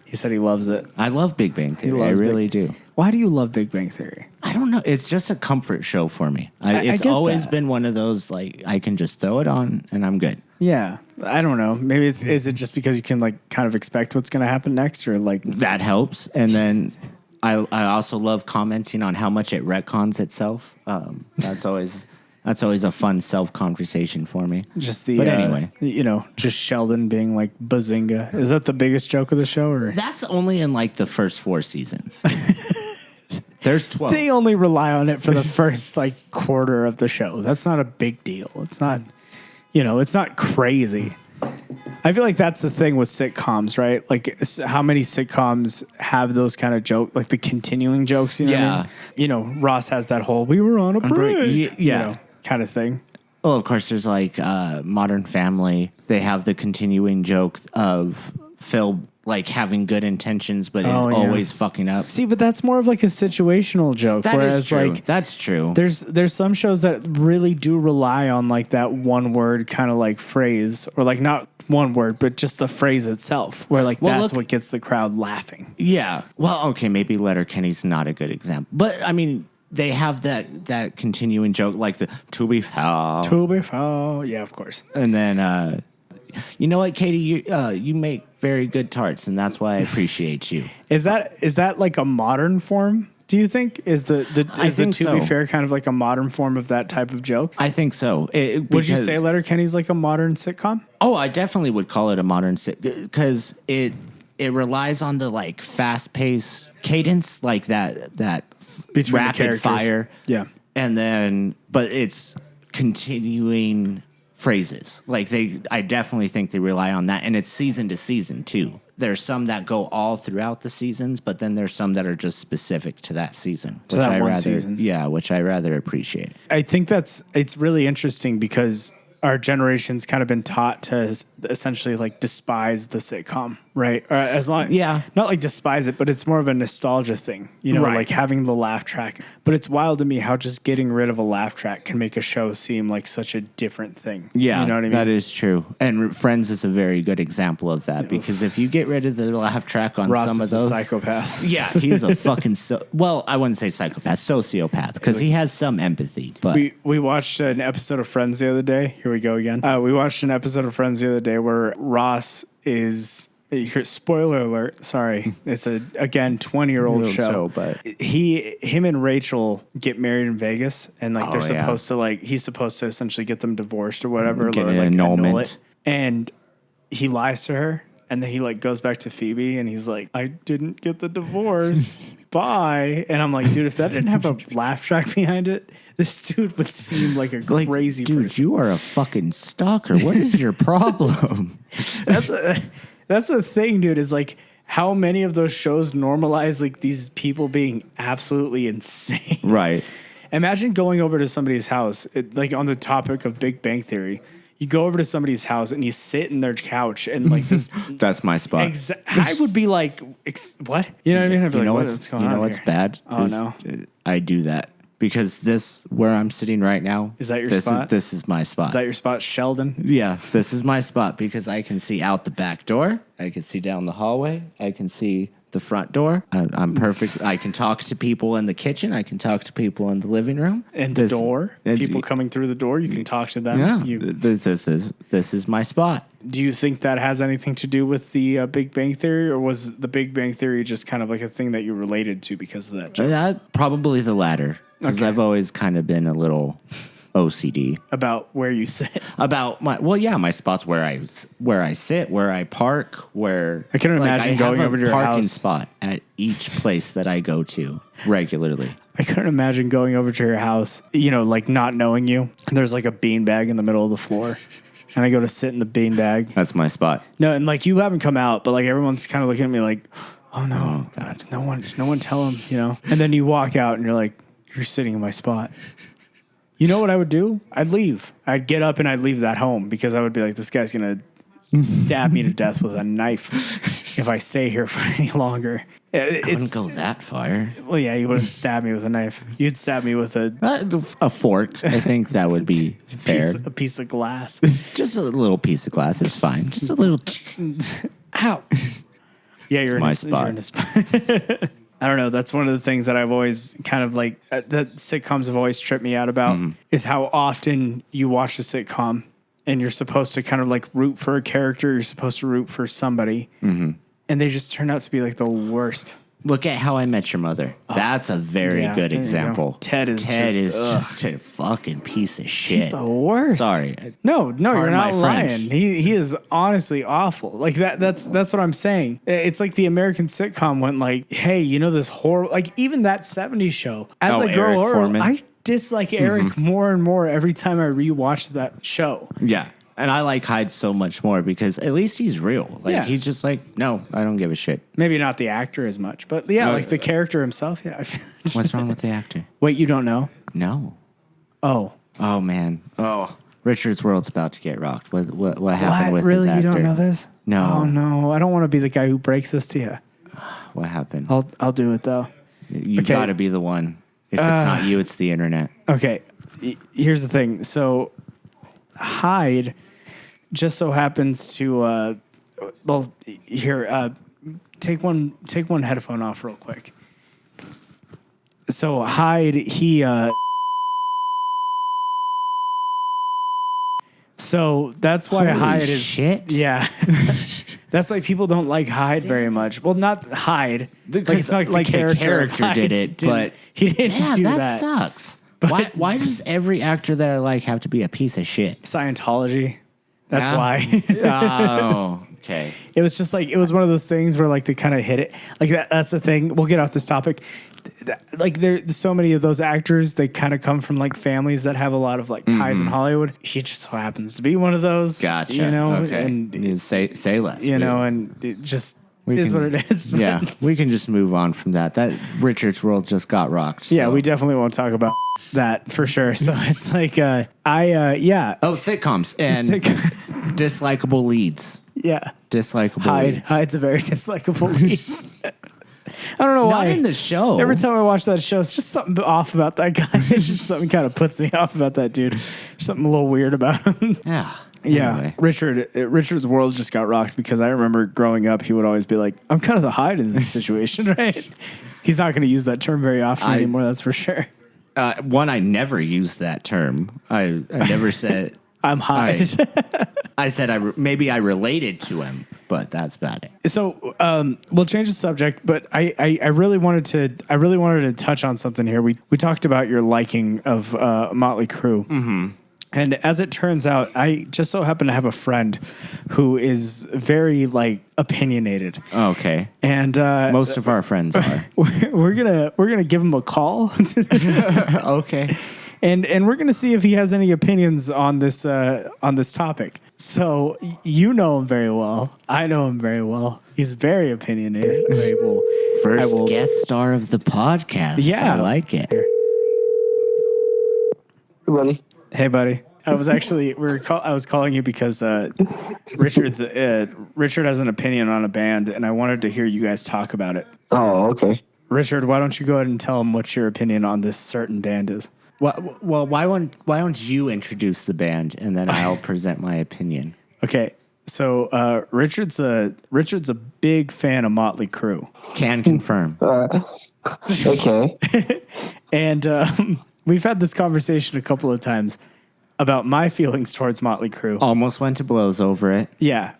Speaker 2: He said he loves it.
Speaker 3: I love Big Bang Theory.
Speaker 2: loves
Speaker 3: I really do.
Speaker 2: Why do you love Big Bang Theory?
Speaker 3: I don't know. It's just a comfort show for me.
Speaker 2: I
Speaker 3: It's
Speaker 2: get
Speaker 3: always
Speaker 2: that.
Speaker 3: been one of those like I can just throw it on and I'm good.
Speaker 2: Yeah. I don't know. Maybe is it just because you can like kind of expect what's going to happen next, or like
Speaker 3: That helps. And then I also love commenting on how much it retcons itself. That's always a fun self conversation for me.
Speaker 2: just the
Speaker 3: But anyway.
Speaker 2: just Sheldon being like Bazinga. Is that the biggest joke of the show, or
Speaker 3: That's only in like the first 4 seasons. There's 12.
Speaker 2: they only rely on it for the first like quarter of the show? That's not a big deal. It's not, it's not crazy. I feel like that's the thing with sitcoms, right? Like how many sitcoms have those kind of jokes, like the continuing jokes, what I mean? Ross has that whole, we were on a break,
Speaker 3: yeah.
Speaker 2: Kind of thing.
Speaker 3: Well, of course, there's like Modern Family. They have the continuing joke of Phil like having good intentions, but always fucking up.
Speaker 2: See, but that's more of like a situational joke.
Speaker 3: That
Speaker 2: whereas
Speaker 3: is true.
Speaker 2: like
Speaker 3: That's true.
Speaker 2: there's some shows that really do rely on like that one word kind of like phrase, or like not one word, but just the phrase itself, where like that's what gets the crowd laughing.
Speaker 3: Yeah. Well, okay, maybe Letterkenny's not a good example, but I mean, they have that continuing joke, like the to be foul,
Speaker 2: Yeah, of course.
Speaker 3: and then you know what, Katie, you make very good tarts, and that's why I appreciate you.
Speaker 2: Is that like a modern form? Do you think is the to be fair kind of like a modern form of that type of joke?
Speaker 3: I think so.
Speaker 2: Would you say Letterkenny's like a modern sitcom?
Speaker 3: Oh, I definitely would call it a modern because it relies on the like fast paced cadence, like that
Speaker 2: Between the
Speaker 3: rapid
Speaker 2: characters.
Speaker 3: fire,
Speaker 2: Yeah.
Speaker 3: and then but it's continuing phrases. Like I definitely think they rely on that, and it's season to season too. There's some that go all throughout the seasons, but then there's some that are just specific to that season,
Speaker 2: To that one season.
Speaker 3: which I rather appreciate.
Speaker 2: I think it's really interesting because our generation's kind of been taught to essentially like despise the sitcom, right? Or not like despise it, but it's more of a nostalgia thing,
Speaker 3: Right.
Speaker 2: like having the laugh track. But it's wild to me how just getting rid of a laugh track can make a show seem like such a different thing.
Speaker 3: Yeah,
Speaker 2: you know what I mean?
Speaker 3: that is true. And Friends is a very good example of that because if you get rid of the laugh track on
Speaker 2: Ross
Speaker 3: some of
Speaker 2: is
Speaker 3: those,
Speaker 2: a psychopath.
Speaker 3: yeah, he's a fucking well, I wouldn't say psychopath, sociopath, because he has some empathy. But
Speaker 2: We watched an episode of Friends the other day. Here we go again. We watched an episode of Friends the other day where Ross is. Spoiler alert! Sorry, it's a 20-year-old show.
Speaker 3: But
Speaker 2: him and Rachel get married in Vegas, and like they're
Speaker 3: Oh, yeah.
Speaker 2: supposed to he's supposed to essentially get them divorced or whatever,
Speaker 3: Get
Speaker 2: or
Speaker 3: an
Speaker 2: like annul
Speaker 3: annulment.
Speaker 2: it. And he lies to her, and then he like goes back to Phoebe, and he's like, "I didn't get the divorce." Bye. And I'm like, dude, if that didn't have a laugh track behind it, this dude would seem like a crazy
Speaker 3: dude,
Speaker 2: person.
Speaker 3: you are a fucking stalker. What is your problem?
Speaker 2: That's the thing, dude, is like how many of those shows normalize like these people being absolutely insane.
Speaker 3: Right.
Speaker 2: Imagine going over to somebody's house, like on the topic of Big Bang Theory. You go over to somebody's house and you sit in their couch and like this.
Speaker 3: That's my spot.
Speaker 2: I would be like, what? You know what I mean? I'd be
Speaker 3: You
Speaker 2: like,
Speaker 3: know
Speaker 2: what's going on?
Speaker 3: You know what's
Speaker 2: here?
Speaker 3: bad?
Speaker 2: Oh,
Speaker 3: is,
Speaker 2: no.
Speaker 3: I do that because where I'm sitting right now.
Speaker 2: Is that your
Speaker 3: this
Speaker 2: spot?
Speaker 3: This is my spot.
Speaker 2: Is that your spot, Sheldon?
Speaker 3: Yeah, this is my spot because I can see out the back door. I can see down the hallway. I can see the front door. I'm perfect. I can talk to people in the kitchen. I can talk to people in the living room.
Speaker 2: And the door, people coming through the door, you can talk to them.
Speaker 3: Yeah, this is my spot.
Speaker 2: Do you think that has anything to do with the Big Bang Theory, or was the Big Bang Theory just kind of like a thing that you related to because of that joke?
Speaker 3: Probably the latter because
Speaker 2: Okay.
Speaker 3: I've always kind of been a little OCD
Speaker 2: About where you sit?
Speaker 3: about my spots where I sit, where I park, where
Speaker 2: I can imagine going
Speaker 3: have
Speaker 2: over
Speaker 3: a
Speaker 2: to your
Speaker 3: parking
Speaker 2: house.
Speaker 3: spot at each place that I go to regularly.
Speaker 2: I couldn't imagine going over to your house, like not knowing you. And there's like a beanbag in the middle of the floor. And I go to sit in the beanbag.
Speaker 3: That's my spot.
Speaker 2: No, and like you haven't come out, but like everyone's kind of looking at me like, Oh no, God, no one tell him, you know. And then you walk out and you're like, you're sitting in my spot. You know what I would do? I'd leave. I'd get up and I'd leave that home because I would be like, this guy's gonna stab me to death with a knife if I stay here for any longer.
Speaker 3: I wouldn't go that far.
Speaker 2: Well, yeah, you wouldn't stab me with a knife. You'd stab me with
Speaker 3: A fork. I think that would be fair.
Speaker 2: a piece of glass.
Speaker 3: Just a little piece of glass is fine. Just a little.
Speaker 2: Ow. Yeah, you're in
Speaker 3: my
Speaker 2: a
Speaker 3: spot.
Speaker 2: You're in a spot. I don't know. That's one of the things that I've always kind of like that sitcoms have always tripped me out about is how often you watch a sitcom and you're supposed to kind of like root for a character. You're supposed to root for somebody. And they just turn out to be like the worst.
Speaker 3: Look at How I Met Your Mother. That's a very good
Speaker 2: there you
Speaker 3: example.
Speaker 2: go. Ted is
Speaker 3: just a fucking piece of shit.
Speaker 2: He's the worst.
Speaker 3: Sorry.
Speaker 2: No, you're
Speaker 3: Pardon
Speaker 2: not
Speaker 3: my
Speaker 2: lying.
Speaker 3: French.
Speaker 2: He is honestly awful. Like that's what I'm saying. It's like the American sitcom went like, hey, you know this horrible, like even that 70s show. As I grow
Speaker 3: Eric
Speaker 2: older,
Speaker 3: Foreman.
Speaker 2: I dislike Eric more and more every time I rewatch that show.
Speaker 3: Yeah. And I like Hyde so much more because at least he's real. Like
Speaker 2: Yeah.
Speaker 3: he's just like, no, I don't give a shit.
Speaker 2: Maybe not the actor as much, but yeah, like the character himself. Yeah.
Speaker 3: What's wrong with the actor?
Speaker 2: Wait, you don't know?
Speaker 3: No.
Speaker 2: Oh,
Speaker 3: Oh man. Oh. Richard's World's about to get rocked. What happened
Speaker 2: what?
Speaker 3: with
Speaker 2: Really?
Speaker 3: his actor?
Speaker 2: You don't know this?
Speaker 3: No.
Speaker 2: Oh no, I don't want to be the guy who breaks this to you.
Speaker 3: What happened?
Speaker 2: I'll do it though.
Speaker 3: You
Speaker 2: okay.
Speaker 3: got to be the one. If it's not you, it's the internet.
Speaker 2: Okay, here's the thing. So Hyde just so happens to take one headphone off real quick. So Hyde, so that's why
Speaker 3: Holy
Speaker 2: Hyde is
Speaker 3: shit.
Speaker 2: Yeah. That's why people don't like Hyde very much. Well, not Hyde.
Speaker 3: Because
Speaker 2: it's not
Speaker 3: like the character
Speaker 2: Hyde
Speaker 3: did it, but
Speaker 2: he didn't
Speaker 3: yeah,
Speaker 2: do
Speaker 3: that
Speaker 2: that.
Speaker 3: sucks. Why does every actor that I like have to be a piece of shit?
Speaker 2: Scientology. That's
Speaker 3: Yeah.
Speaker 2: why.
Speaker 3: Oh, okay.
Speaker 2: It was just like, it was one of those things where like they kind of hit it. Like that's the thing. We'll get off this topic. Like there's so many of those actors, they kind of come from like families that have a lot of like ties in Hollywood. He just so happens to be one of those.
Speaker 3: Gotcha.
Speaker 2: You know,
Speaker 3: okay.
Speaker 2: and
Speaker 3: You say less.
Speaker 2: you know, and it just is what it is.
Speaker 3: Yeah, we can just move on from that. That Richard's World just got rocked.
Speaker 2: Yeah,
Speaker 3: so.
Speaker 2: we definitely won't talk about that for sure. So it's like, yeah.
Speaker 3: Oh, sitcoms and dislikable leads.
Speaker 2: Yeah.
Speaker 3: Dislikable leads.
Speaker 2: Hyde's a very dislikable lead. I don't know why.
Speaker 3: Not in the show.
Speaker 2: Every time I watch that show, it's just something off about that guy. It's just something kind of puts me off about that dude. Something a little weird about him.
Speaker 3: Yeah.
Speaker 2: Yeah.
Speaker 3: Anyway.
Speaker 2: Richard's world just got rocked because I remember growing up, he would always be like, I'm kind of the Hyde in this situation, right? He's not going to use that term very often anymore, that's for sure.
Speaker 3: One, I never used that term. I never said
Speaker 2: I'm Hyde.
Speaker 3: I said maybe I related to him, but that's about it.
Speaker 2: So we'll change the subject, but I really wanted to touch on something here. We talked about your liking of Motley Crue, and as it turns out, I just so happen to have a friend who is very like opinionated.
Speaker 3: Okay,
Speaker 2: and
Speaker 3: most of our friends are.
Speaker 2: we're gonna give him a call.
Speaker 3: Okay.
Speaker 2: And we're gonna see if he has any opinions on this topic. So you know him very well. I know him very well. He's very opinionated.
Speaker 3: First guest star of the podcast.
Speaker 2: Yeah.
Speaker 3: I like it.
Speaker 4: Hey, buddy.
Speaker 2: Hey, buddy. I was actually I was calling you because Richard has an opinion on a band, and I wanted to hear you guys talk about it.
Speaker 4: Oh, okay.
Speaker 2: Richard, why don't you go ahead and tell him what your opinion on this certain band is?
Speaker 3: Well, why don't you introduce the band and then I'll present my opinion.
Speaker 2: Okay, so Richard's a big fan of Motley Crue.
Speaker 3: Can confirm.
Speaker 4: Okay.
Speaker 2: And we've had this conversation a couple of times about my feelings towards Motley Crue.
Speaker 3: Almost went to blows over it.
Speaker 2: Yeah.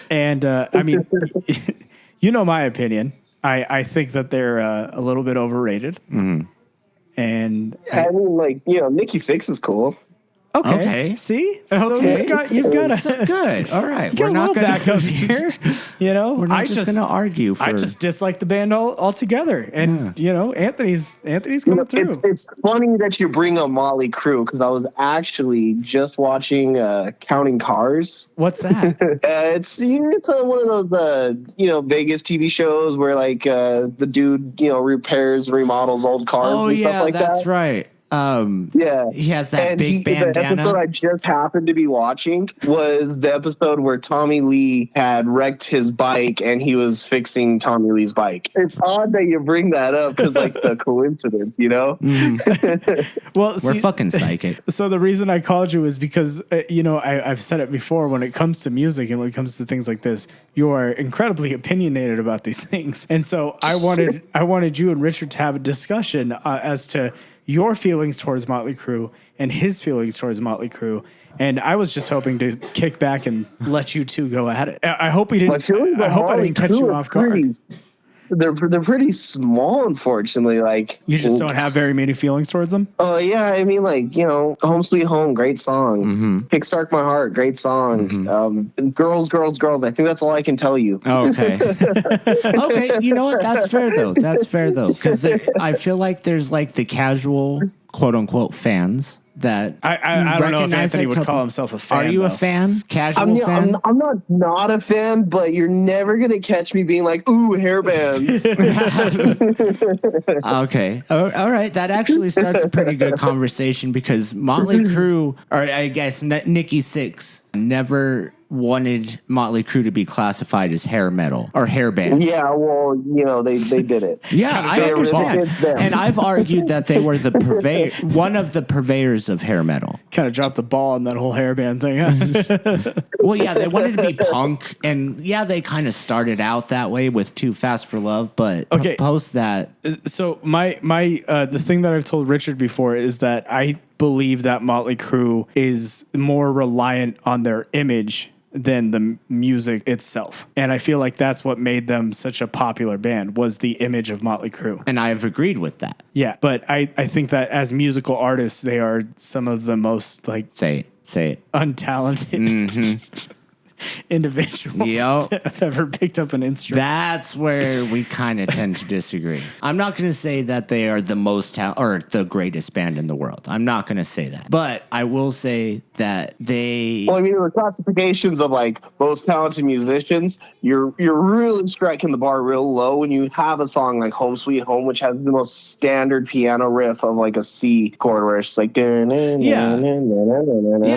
Speaker 2: And I mean, you know my opinion. I think that they're a little bit overrated. Mm-hmm. And
Speaker 4: I mean, like, Nikki Sixx is cool.
Speaker 3: Okay.
Speaker 2: See? So
Speaker 3: Okay.
Speaker 2: you've got
Speaker 3: So good. All right.
Speaker 2: we're not back up here. You know,
Speaker 3: We're not just going to argue for.
Speaker 2: I just dislike the band altogether. And, you know, Anthony's coming through.
Speaker 4: It's funny that you bring up Motley Crue because I was actually just watching Counting Cars.
Speaker 2: What's that?
Speaker 4: It's one of those Vegas TV shows where like the dude repairs, remodels old cars and stuff like that.
Speaker 3: That's right.
Speaker 4: Yeah,
Speaker 3: he has that big
Speaker 4: The
Speaker 3: bandana.
Speaker 4: episode I just happened to be watching was the episode where Tommy Lee had wrecked his bike and he was fixing Tommy Lee's bike. It's odd that you bring that up because like the coincidence, you know?
Speaker 2: Well,
Speaker 3: we're fucking psychic.
Speaker 2: So the reason I called you is because, I've said it before, when it comes to music and when it comes to things like this, you are incredibly opinionated about these things. And so I wanted you and Richard to have a discussion as to your feelings towards Motley Crue and his feelings towards Motley Crue. And I was just hoping to kick back and let you two go at it. I hope we didn't. I hope I didn't catch you off guard.
Speaker 4: They're pretty small, unfortunately. Like
Speaker 2: you just don't have very many feelings towards them.
Speaker 4: Oh yeah, I mean, like Home Sweet Home, great song. Kickstart My Heart, great song. Girls, Girls, Girls. I think that's all I can tell you.
Speaker 3: Okay. Okay, you know what? That's fair though. Because I feel like there's like the casual quote unquote fans that
Speaker 2: I don't know if Anthony would call himself a fan.
Speaker 3: Are you a fan? Casual fan?
Speaker 4: I'm not a fan, but you're never gonna catch me being like, ooh, hair bands.
Speaker 3: Okay. All right. That actually starts a pretty good conversation because Motley Crue, or I guess Nikki Sixx, never wanted Motley Crue to be classified as hair metal or hair band.
Speaker 4: Yeah, well, they did it.
Speaker 3: Yeah, I understand. And I've argued that they were one of the purveyors of hair metal.
Speaker 2: Kind of dropped the ball on that whole hairband thing. Huh?
Speaker 3: Well, yeah, they wanted to be punk, and yeah, they kind of started out that way with Too Fast for Love, but post that.
Speaker 2: So my the thing that I've told Richard before is that I believe that Motley Crue is more reliant on their image than the music itself. And I feel like that's what made them such a popular band was the image of Motley Crue.
Speaker 3: And I've agreed with that.
Speaker 2: Yeah, but I think that as musical artists, they are some of the most
Speaker 3: say it
Speaker 2: untalented individuals that have ever picked up an instrument.
Speaker 3: That's where we kind of tend to disagree. I'm not going to say that they are the most or the greatest band in the world. I'm not going to say that. But I will say that they...
Speaker 4: Well, I mean, the classifications of like most talented musicians, you're really striking the bar real low when you have a song like Home Sweet Home, which has the most standard piano riff of like a C chord where it's like...
Speaker 3: Yeah,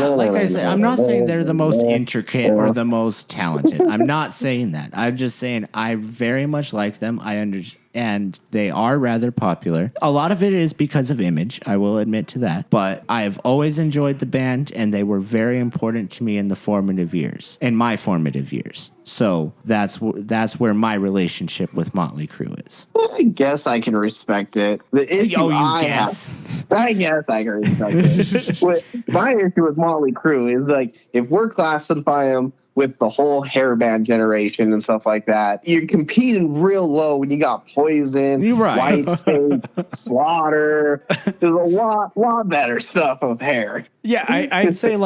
Speaker 3: like I said, I'm not saying they're the most intricate or the most talented. I'm not saying that. I'm just saying I very much like them. I understand. And they are rather popular. A lot of it is because of image. I will admit to that. But I've always enjoyed the band, and they were very important to me in my formative years. So that's where my relationship with Motley Crue is.
Speaker 4: I guess I can respect it. The issue I guess I can respect it. My issue with Motley Crue is like if we're classifying them with the whole hairband generation and stuff like that, you're competing real low when you got Poison, Whitesnake, Slaughter. There's a lot better stuff of hair.
Speaker 2: Yeah, I'd say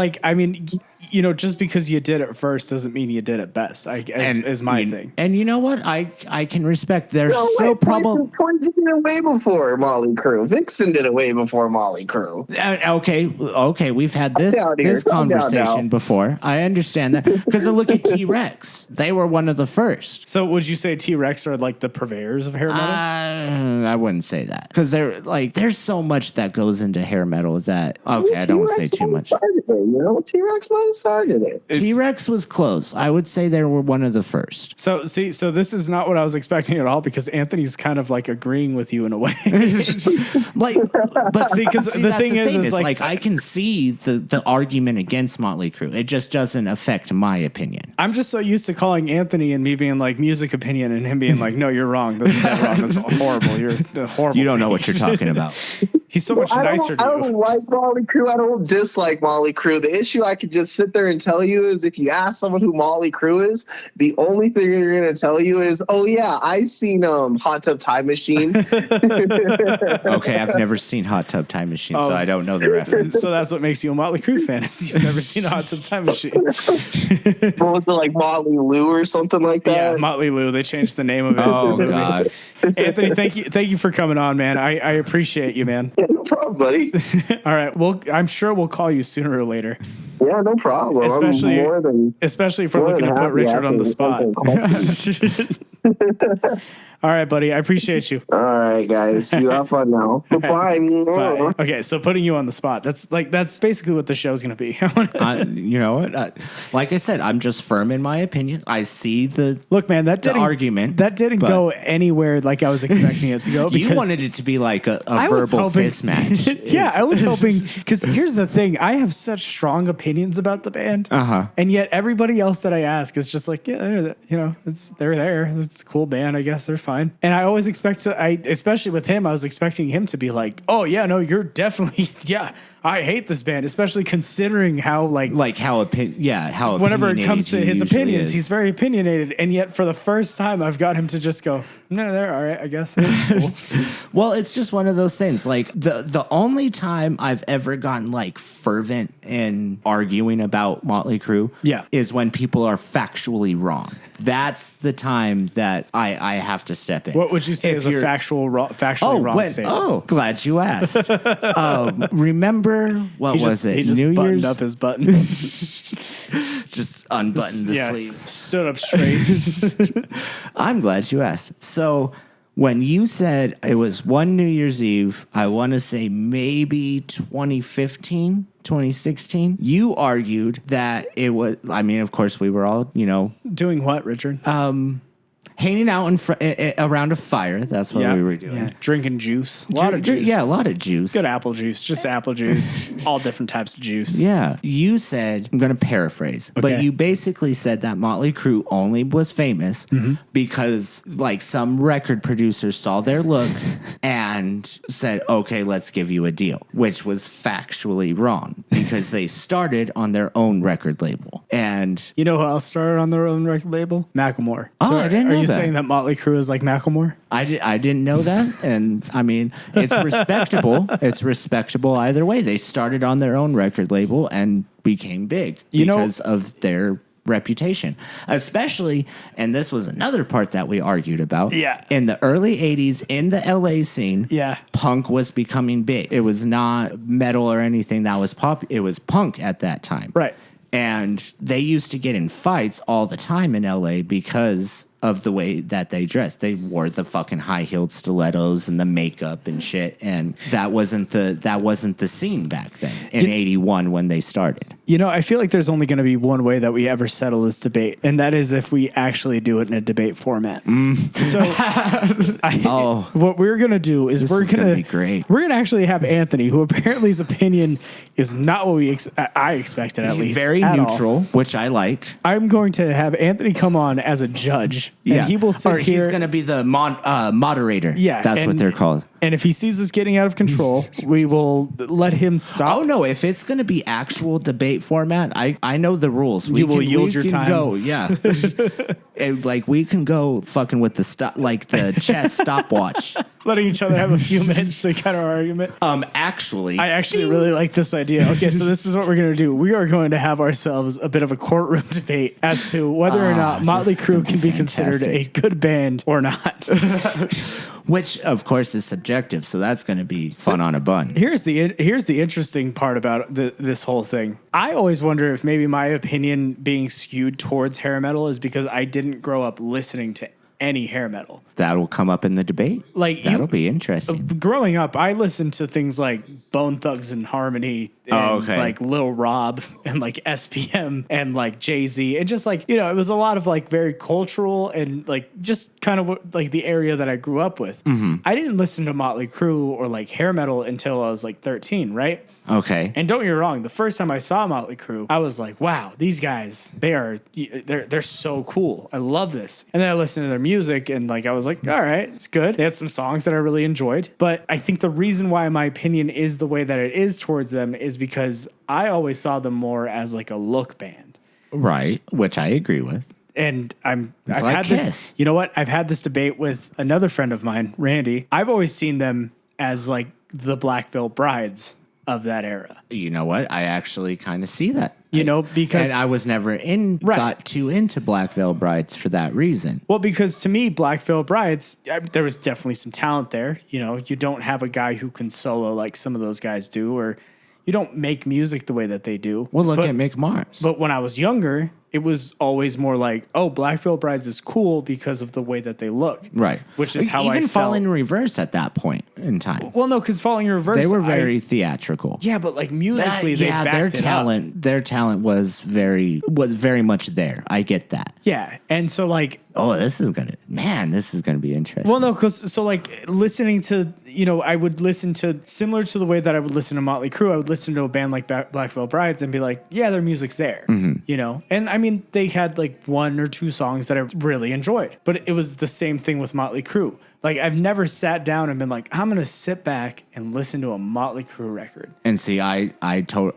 Speaker 2: just because you did it first doesn't mean you did it best. Is my thing.
Speaker 3: And you know what? I can respect. There's still probably
Speaker 4: Poison did it way before Motley Crue. Vixen did it way before Motley Crue.
Speaker 3: Okay, we've had this conversation before. I understand that because look at T-Rex. They were one of the first.
Speaker 2: So would you say T-Rex are like the purveyors of hair metal?
Speaker 3: I wouldn't say that because there's so much that goes into hair metal that I don't want to say too much.
Speaker 4: T-Rex might have started it.
Speaker 3: T-Rex was close. I would say they were one of the first.
Speaker 2: So this is not what I was expecting at all because Anthony's kind of like agreeing with you in a way.
Speaker 3: But see, because the thing is like I can see the argument against Motley Crue. It just doesn't affect my opinion.
Speaker 2: I'm just so used to calling Anthony and me being like music opinion and him being like, no, you're wrong. That's wrong. That's horrible. You're horrible.
Speaker 3: You don't know what you're talking about.
Speaker 2: He's so much nicer to you.
Speaker 4: I don't like Motley Crue. I don't dislike Motley Crue. The issue I could just sit there and tell you is if you ask someone who Motley Crue is, the only thing they're going to tell you is, oh, yeah, I seen Hot Tub Time Machine.
Speaker 3: Okay, I've never seen Hot Tub Time Machine, so I don't know the reference.
Speaker 2: So that's what makes you a Motley Crue fan is you've never seen a Hot Tub Time Machine.
Speaker 4: What was it, like Motley Lou or something like that?
Speaker 2: Yeah, Motley Lou. They changed the name of it.
Speaker 3: Oh, God.
Speaker 2: Anthony, thank you for coming on, man. I appreciate you, man.
Speaker 4: Yeah, no problem, buddy.
Speaker 2: All right. Well, I'm sure we'll call you sooner or later.
Speaker 4: Yeah, no problem.
Speaker 2: Especially if we're looking to put Richard on the spot. All right, buddy. I appreciate you.
Speaker 4: All right, guys. You have fun now. Bye.
Speaker 2: Bye. Okay, so putting you on the spot. That's basically what the show's going to be.
Speaker 3: You know what? Like I said, I'm just firm in my opinion. I see the argument.
Speaker 2: That didn't go anywhere like I was expecting it to go. Because
Speaker 3: you wanted it to be like a verbal fist match.
Speaker 2: Yeah, I was hoping because here's the thing: I have such strong opinions about the band, and yet everybody else that I ask is just like, yeah, they're there. It's a cool band, I guess they're fine. And I always expect especially with him, I was expecting him to be like, oh yeah, no, you're definitely I hate this band, especially considering how how whenever it comes to his opinions, he's very opinionated, and yet for the first time, I've got him to just go, no, they're all right, I guess. That's cool.
Speaker 3: Well, it's just one of those things. Like the only time I've ever gotten like fervent in arguing about Motley Crue, is when people are factually wrong. That's the time that I have to step in.
Speaker 2: What would you say is a factually wrong statement?
Speaker 3: Oh, glad you asked. Remember what was it?
Speaker 2: He just
Speaker 3: New
Speaker 2: buttoned
Speaker 3: Year's?
Speaker 2: up his button.
Speaker 3: Just unbuttoned the sleeve.
Speaker 2: Stood up straight.
Speaker 3: I'm glad you asked. So when you said it was one New Year's Eve, I want to say maybe 2015, 2016, you argued that it was, I mean, of course, we were all,
Speaker 2: Doing what, Richard?
Speaker 3: hanging out around a fire. That's what we were doing.
Speaker 2: Yeah. Drinking juice. A lot of juice.
Speaker 3: Yeah, a lot of juice.
Speaker 2: Good apple juice. Just apple juice. All different types of juice.
Speaker 3: Yeah. You said, I'm going to paraphrase, but you basically said that Motley Crue only was famous because like some record producers saw their look and said, okay, let's give you a deal, which was factually wrong because they started on their own record label. And
Speaker 2: you know who else started on their own record label? Macklemore.
Speaker 3: Oh, I didn't know that. Are you
Speaker 2: saying that Motley Crue is like Macklemore?
Speaker 3: I didn't know that. And I mean, it's respectable. It's respectable either way. They started on their own record label and became big because of their reputation, especially, and this was another part that we argued about.
Speaker 2: Yeah.
Speaker 3: In the early 80s, in the LA scene,
Speaker 2: yeah,
Speaker 3: punk was becoming big. It was not metal or anything that was pop. It was punk at that time.
Speaker 2: Right.
Speaker 3: And they used to get in fights all the time in LA because of the way that they dressed. They wore the fucking high-heeled stilettos and the makeup and shit, and that wasn't the scene back then in 81 when they started.
Speaker 2: You know, I feel like there's only going to be one way that we ever settle this debate, and that is if we actually do it in a debate format. So what we're going to do is we're going to actually have Anthony, who apparently his opinion is not what I expected, at least.
Speaker 3: Very neutral, which I like.
Speaker 2: I'm going to have Anthony come on as a judge. And he will sit here.
Speaker 3: He's going to be the moderator.
Speaker 2: Yeah.
Speaker 3: That's what they're called.
Speaker 2: And if he sees us getting out of control, we will let him stop.
Speaker 3: Oh, no. If it's going to be actual debate format, I know the rules.
Speaker 2: You will yield your time.
Speaker 3: Go, yeah. Like, we can go fucking with the chess stopwatch.
Speaker 2: Letting each other have a few minutes to kind of argument.
Speaker 3: Actually.
Speaker 2: I actually really like this idea. Okay, so this is what we're going to do. We are going to have ourselves a bit of a courtroom debate as to whether or not Motley Crue can be considered a good band or not.
Speaker 3: Which, of course, is subjective, so that's going to be fun on a bun.
Speaker 2: Here's the interesting part about this whole thing. I always wonder if maybe my opinion being skewed towards hair metal is because I didn't grow up listening to any hair metal.
Speaker 3: That'll come up in the debate. That'll be interesting.
Speaker 2: Growing up, I listened to things like Bone Thugs and Harmony and like Lil Rob and like SPM and like Jay-Z and just like, it was a lot of like very cultural and like just kind of like the area that I grew up with. Mm-hmm. I didn't listen to Motley Crue or like hair metal until I was like 13, right?
Speaker 3: Okay.
Speaker 2: And don't get me wrong, the first time I saw Motley Crue, I was like, wow, these guys, they're so cool. I love this. And then I listened to their music, and like I was like, all right, it's good. They had some songs that I really enjoyed, but I think the reason why my opinion is the way that it is towards them is because I always saw them more as like a look band.
Speaker 3: Right, which I agree with.
Speaker 2: And I've
Speaker 3: like
Speaker 2: had
Speaker 3: Kiss.
Speaker 2: this, you know what? I've had this debate with another friend of mine, Randy. I've always seen them as like the Black Veil Brides of that era.
Speaker 3: You know what? I actually kind of see that.
Speaker 2: You know, because
Speaker 3: and I was never got too into Black Veil Brides for that reason.
Speaker 2: Well, because to me, Black Veil Brides, there was definitely some talent there. You know, you don't have a guy who can solo like some of those guys do, or you don't make music the way that they do.
Speaker 3: Well, look at Mick Mars.
Speaker 2: But when I was younger, it was always more like, oh, Black Veil Brides is cool because of the way that they look.
Speaker 3: Right.
Speaker 2: Which is how
Speaker 3: even
Speaker 2: I
Speaker 3: Fall
Speaker 2: felt.
Speaker 3: in Reverse at that point in time.
Speaker 2: Well, no, because Falling in Reverse,
Speaker 3: They were very theatrical.
Speaker 2: Yeah, but like musically, they backed
Speaker 3: their talent was very much there. I get that.
Speaker 2: Yeah, and so like,
Speaker 3: this is gonna be interesting.
Speaker 2: well, no, because so like listening to, you know, I would listen to similar to the way that I would listen to Motley Crue. I would listen to a band like Black Veil Brides and be like, yeah, their music's there, you know. And I mean, they had like one or two songs that I really enjoyed, but it was the same thing with Motley Crue. Like I've never sat down and been like, I'm gonna sit back and listen to a Motley Crue record.
Speaker 3: And see, I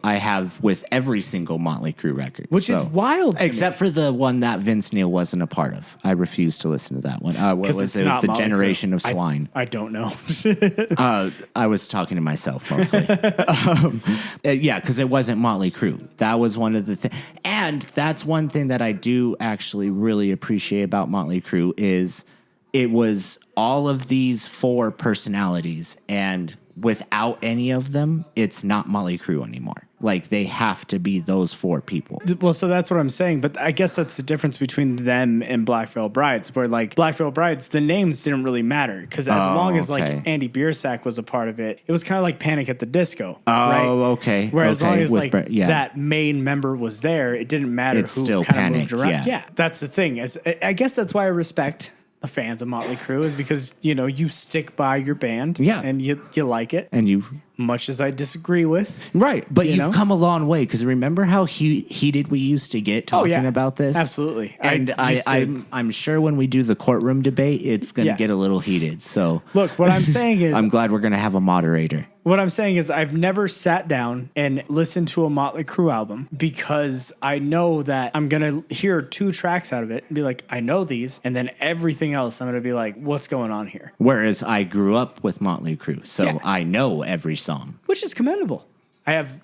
Speaker 3: have with every single Motley Crue record,
Speaker 2: which is wild, to
Speaker 3: except
Speaker 2: me.
Speaker 3: for the one that Vince Neil wasn't a part of. I refuse to listen to that one. What was it? It was the
Speaker 2: Motley
Speaker 3: Generation
Speaker 2: Crue.
Speaker 3: of Swine.
Speaker 2: I don't know.
Speaker 3: I was talking to myself mostly. Yeah, because it wasn't Motley Crue. That was one of the things. And that's one thing that I do actually really appreciate about Motley Crue is it was all of these four personalities, and without any of them, it's not Motley Crue anymore. Like, they have to be those four people.
Speaker 2: Well, so that's what I'm saying. But I guess that's the difference between them and Black Veil Brides, where like Black Veil Brides, the names didn't really matter because as long as like Andy Biersack was a part of it, it was kind of like Panic at the Disco. Right?
Speaker 3: Okay.
Speaker 2: Whereas as long as
Speaker 3: with
Speaker 2: like that main member was there, it didn't matter
Speaker 3: It's
Speaker 2: who
Speaker 3: still
Speaker 2: kind of moved
Speaker 3: Panic,
Speaker 2: around. Yeah, that's the thing. I guess that's why I respect the fans of Motley Crue is because, you know, you stick by your band, and you like it,
Speaker 3: and you,
Speaker 2: much as I disagree with,
Speaker 3: right? But
Speaker 2: you've
Speaker 3: come a long way because remember how heated we used to get talking about this.
Speaker 2: Absolutely,
Speaker 3: and I'm sure when we do the courtroom debate, it's going to get a little heated. So
Speaker 2: look, what I'm saying is,
Speaker 3: I'm glad we're going to have a moderator.
Speaker 2: What I'm saying is I've never sat down and listened to a Motley Crue album because I know that I'm going to hear 2 tracks out of it and be like, I know these. And then everything else, I'm going to be like, what's going on here?
Speaker 3: Whereas I grew up with Motley Crue, so I know every song.
Speaker 2: Which is commendable. I have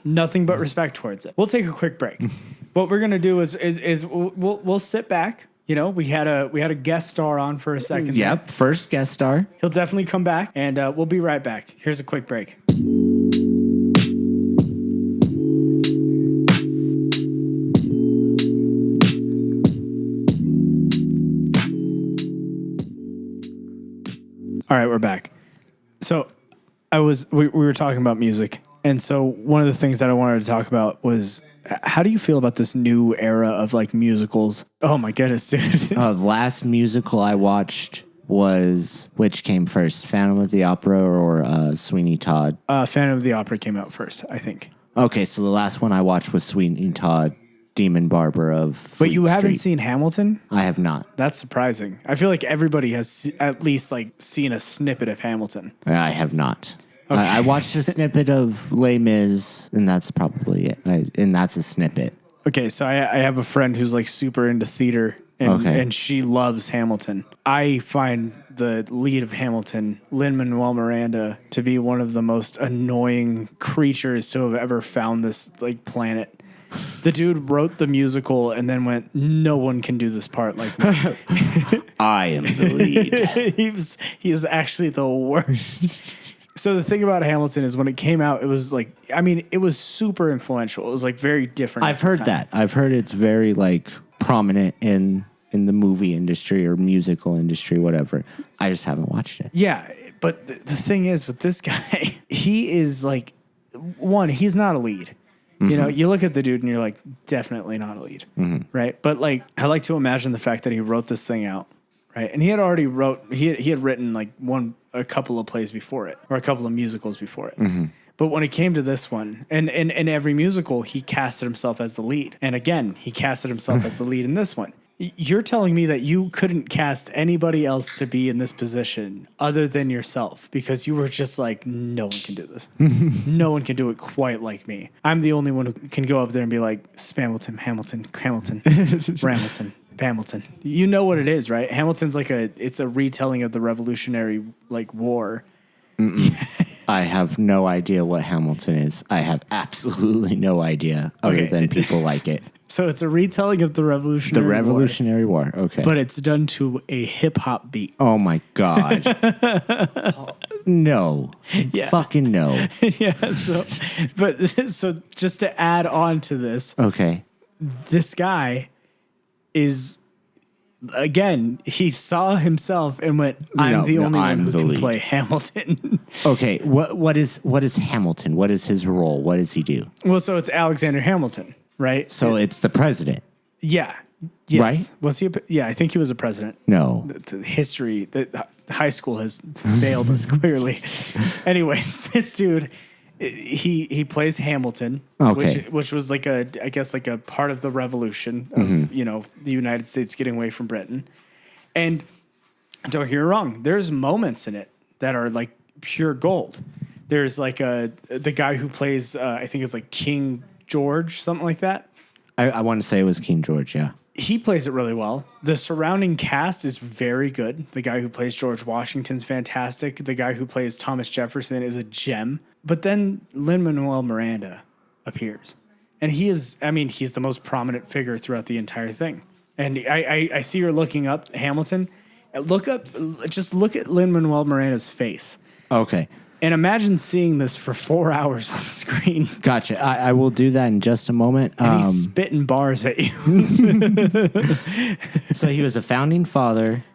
Speaker 2: nothing but respect towards it. We'll take a quick break. What we're going to do is we'll sit back. You know, we had a guest star on for a second.
Speaker 3: Yep, first guest star.
Speaker 2: He'll definitely come back, and we'll be right back. Here's a quick break. All right, we're back. So we were talking about music, and so one of the things that I wanted to talk about was, how do you feel about this new era of like musicals? Oh my goodness, dude.
Speaker 3: The last musical I watched was, which came first, Phantom of the Opera or Sweeney Todd?
Speaker 2: Phantom of the Opera came out first, I think.
Speaker 3: Okay, so the last one I watched was Sweeney Todd, Demon Barber of Fleet
Speaker 2: But you haven't
Speaker 3: Street.
Speaker 2: seen Hamilton?
Speaker 3: I have not.
Speaker 2: That's surprising. I feel like everybody has at least like seen a snippet of Hamilton.
Speaker 3: I have not. Okay. I watched a snippet of Les Mis, and that's probably it. And that's a snippet.
Speaker 2: Okay, so I have a friend who's like super into theater, and she loves Hamilton. I find the lead of Hamilton, Lin-Manuel Miranda, to be one of the most annoying creatures to have ever found this like planet. The dude wrote the musical and then went, no one can do this part like me.
Speaker 3: I am the lead.
Speaker 2: He is actually the worst. So the thing about Hamilton is when it came out, it was like, I mean, it was super influential. It was like very different.
Speaker 3: I've heard that. I've heard it's very like prominent in the movie industry or musical industry, whatever. I just haven't watched it.
Speaker 2: Yeah, but the thing is with this guy, he is like, one, he's not a lead. You know, you look at the dude and you're like, definitely not a lead, right? But like, I like to imagine the fact that he wrote this thing out, right? And he had already he had written like a couple of plays before it, or a couple of musicals before it. But when it came to this one, and in every musical, he casted himself as the lead. And again, he casted himself as the lead in this one. You're telling me that you couldn't cast anybody else to be in this position other than yourself because you were just like, no one can do this. No one can do it quite like me. I'm the only one who can go up there and be like, Spamilton, Hamilton, Ramilton, Hamilton. You know what it is, right? Hamilton's like it's a retelling of the Revolutionary War.
Speaker 3: I have no idea what Hamilton is. I have absolutely no idea other than people like it.
Speaker 2: So it's a retelling of the Revolutionary
Speaker 3: War. Okay.
Speaker 2: But it's done to a hip hop beat.
Speaker 3: Oh my God. No.
Speaker 2: Yeah.
Speaker 3: Fucking no.
Speaker 2: Yeah. So just to add on to this.
Speaker 3: Okay.
Speaker 2: This guy is, again, he saw himself and went, I'm the only one who can play Hamilton.
Speaker 3: Okay. What is Hamilton? What is his role? What does he do?
Speaker 2: Well, so it's Alexander Hamilton. Right.
Speaker 3: So it's the president.
Speaker 2: Yeah. Yes.
Speaker 3: Right?
Speaker 2: Was he? Yeah, I think he was a president.
Speaker 3: No.
Speaker 2: The history, the high school has failed us clearly. Anyways, this dude, he plays Hamilton, which was like I guess like a part of the revolution of, the United States getting away from Britain. And don't hear me wrong, there's moments in it that are like pure gold. There's like the guy who plays, I think it's like King George, something like that.
Speaker 3: I want to say it was King George, yeah.
Speaker 2: He plays it really well. The surrounding cast is very good. The guy who plays George Washington's fantastic. The guy who plays Thomas Jefferson is a gem. But then Lin-Manuel Miranda appears. And he's the most prominent figure throughout the entire thing. And I see you're looking up Hamilton. Just look at Lin-Manuel Miranda's face.
Speaker 3: Okay.
Speaker 2: And imagine seeing this for 4 hours on the screen.
Speaker 3: Gotcha. I will do that in just a moment.
Speaker 2: And he's spitting bars at you.
Speaker 3: So he was a founding father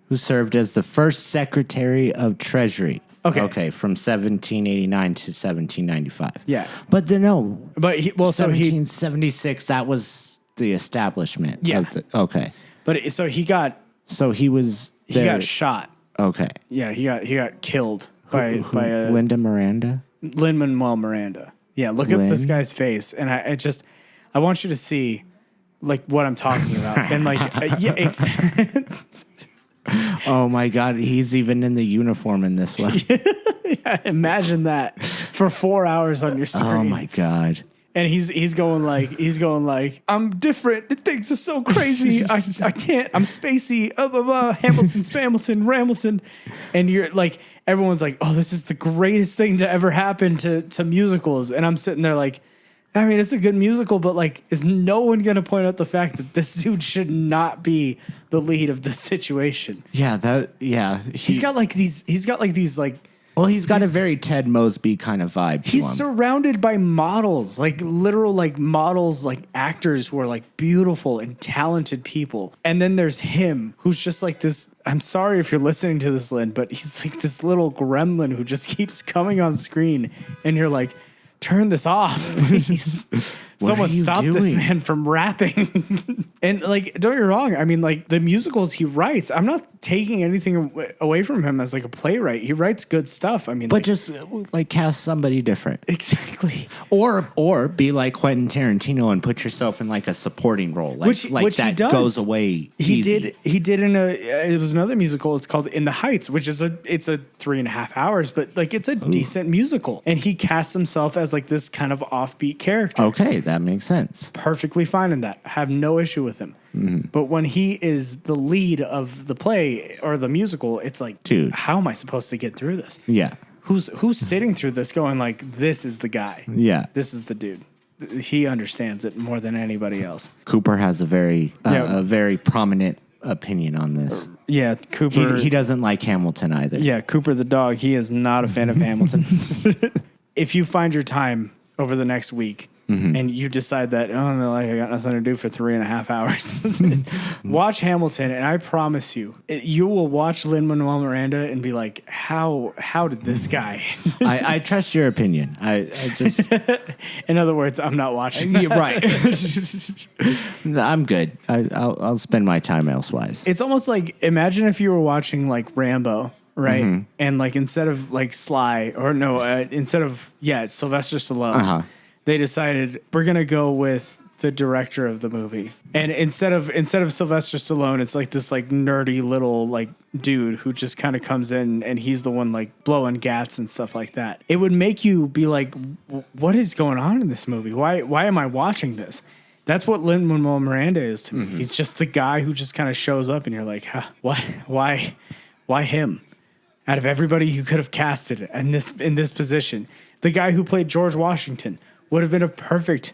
Speaker 3: who served as the first Secretary of Treasury. Okay, from 1789 to 1795.
Speaker 2: Yeah.
Speaker 3: But no.
Speaker 2: But
Speaker 3: 1776, that was the establishment.
Speaker 2: Yeah.
Speaker 3: Okay.
Speaker 2: But so he got shot.
Speaker 3: Okay.
Speaker 2: Yeah, he got killed. By
Speaker 3: Linda Miranda?
Speaker 2: Lin-Manuel Miranda. Yeah, look at this guy's face, and I want you to see like what I'm talking about, and like it's.
Speaker 3: Oh my God, he's even in the uniform in this one.
Speaker 2: Yeah, imagine that for 4 hours on your screen.
Speaker 3: Oh my God.
Speaker 2: And he's going like I'm different. Things are so crazy. I can't. I'm spacey. Hamilton, Spamilton, Ramilton, and you're like everyone's like, oh, this is the greatest thing to ever happen to musicals. And I'm sitting there like, I mean, it's a good musical, but like, is no one going to point out the fact that this dude should not be the lead of the situation?
Speaker 3: Yeah,
Speaker 2: He's got these like.
Speaker 3: Well, he's got a very Ted Mosby kind of vibe.
Speaker 2: He's surrounded by models, like literal like models, like actors who are like beautiful and talented people. And then there's him who's just like this. I'm sorry if you're listening to this, Lynn, but he's like this little gremlin who just keeps coming on screen. And you're like, turn this off, please. Someone stop this man from rapping. And like, don't get me wrong. I mean, like the musicals he writes, I'm not taking anything away from him as like a playwright. He writes good stuff. I mean,
Speaker 3: but just like cast somebody different.
Speaker 2: Exactly.
Speaker 3: Or be like Quentin Tarantino and put yourself in like a supporting role. Like, which that goes away.
Speaker 2: He did it was another musical. It's called In the Heights, which is it's a 3.5 hours, but like it's a decent musical. And he casts himself as like this kind of offbeat character.
Speaker 3: Okay. That makes sense.
Speaker 2: Perfectly fine in that. I have no issue with him. Mm-hmm. But when he is the lead of the play or the musical, it's like, dude, how am I supposed to get through this?
Speaker 3: Yeah.
Speaker 2: Who's sitting through this going like, this is the guy.
Speaker 3: Yeah.
Speaker 2: This is the dude. He understands it more than anybody else.
Speaker 3: Cooper has a very prominent opinion on this.
Speaker 2: Yeah, Cooper.
Speaker 3: He doesn't like Hamilton either.
Speaker 2: Yeah, Cooper the dog. He is not a fan of Hamilton. If you find your time over the next week, mm-hmm. and you decide that, oh, no, like I got nothing to do for 3.5 hours. Watch Hamilton, and I promise you, you will watch Lin-Manuel Miranda and be like, how did this guy?
Speaker 3: I trust your opinion. I just.
Speaker 2: In other words, I'm not watching.
Speaker 3: You're right. No, I'm good. I'll spend my time elsewise.
Speaker 2: It's almost like, imagine if you were watching like Rambo. Right. Mm-hmm. And like, instead of like Sly it's Sylvester Stallone. Uh-huh. They decided we're going to go with the director of the movie. And instead of Sylvester Stallone, it's like this like nerdy little like dude who just kind of comes in and he's the one like blowing gats and stuff like that. It would make you be like, what is going on in this movie? Why am I watching this? That's what Lin-Manuel Miranda is to me. Mm-hmm. He's just the guy who just kind of shows up and you're like, huh, why him? Out of everybody who could have casted in this position, the guy who played George Washington would have been a perfect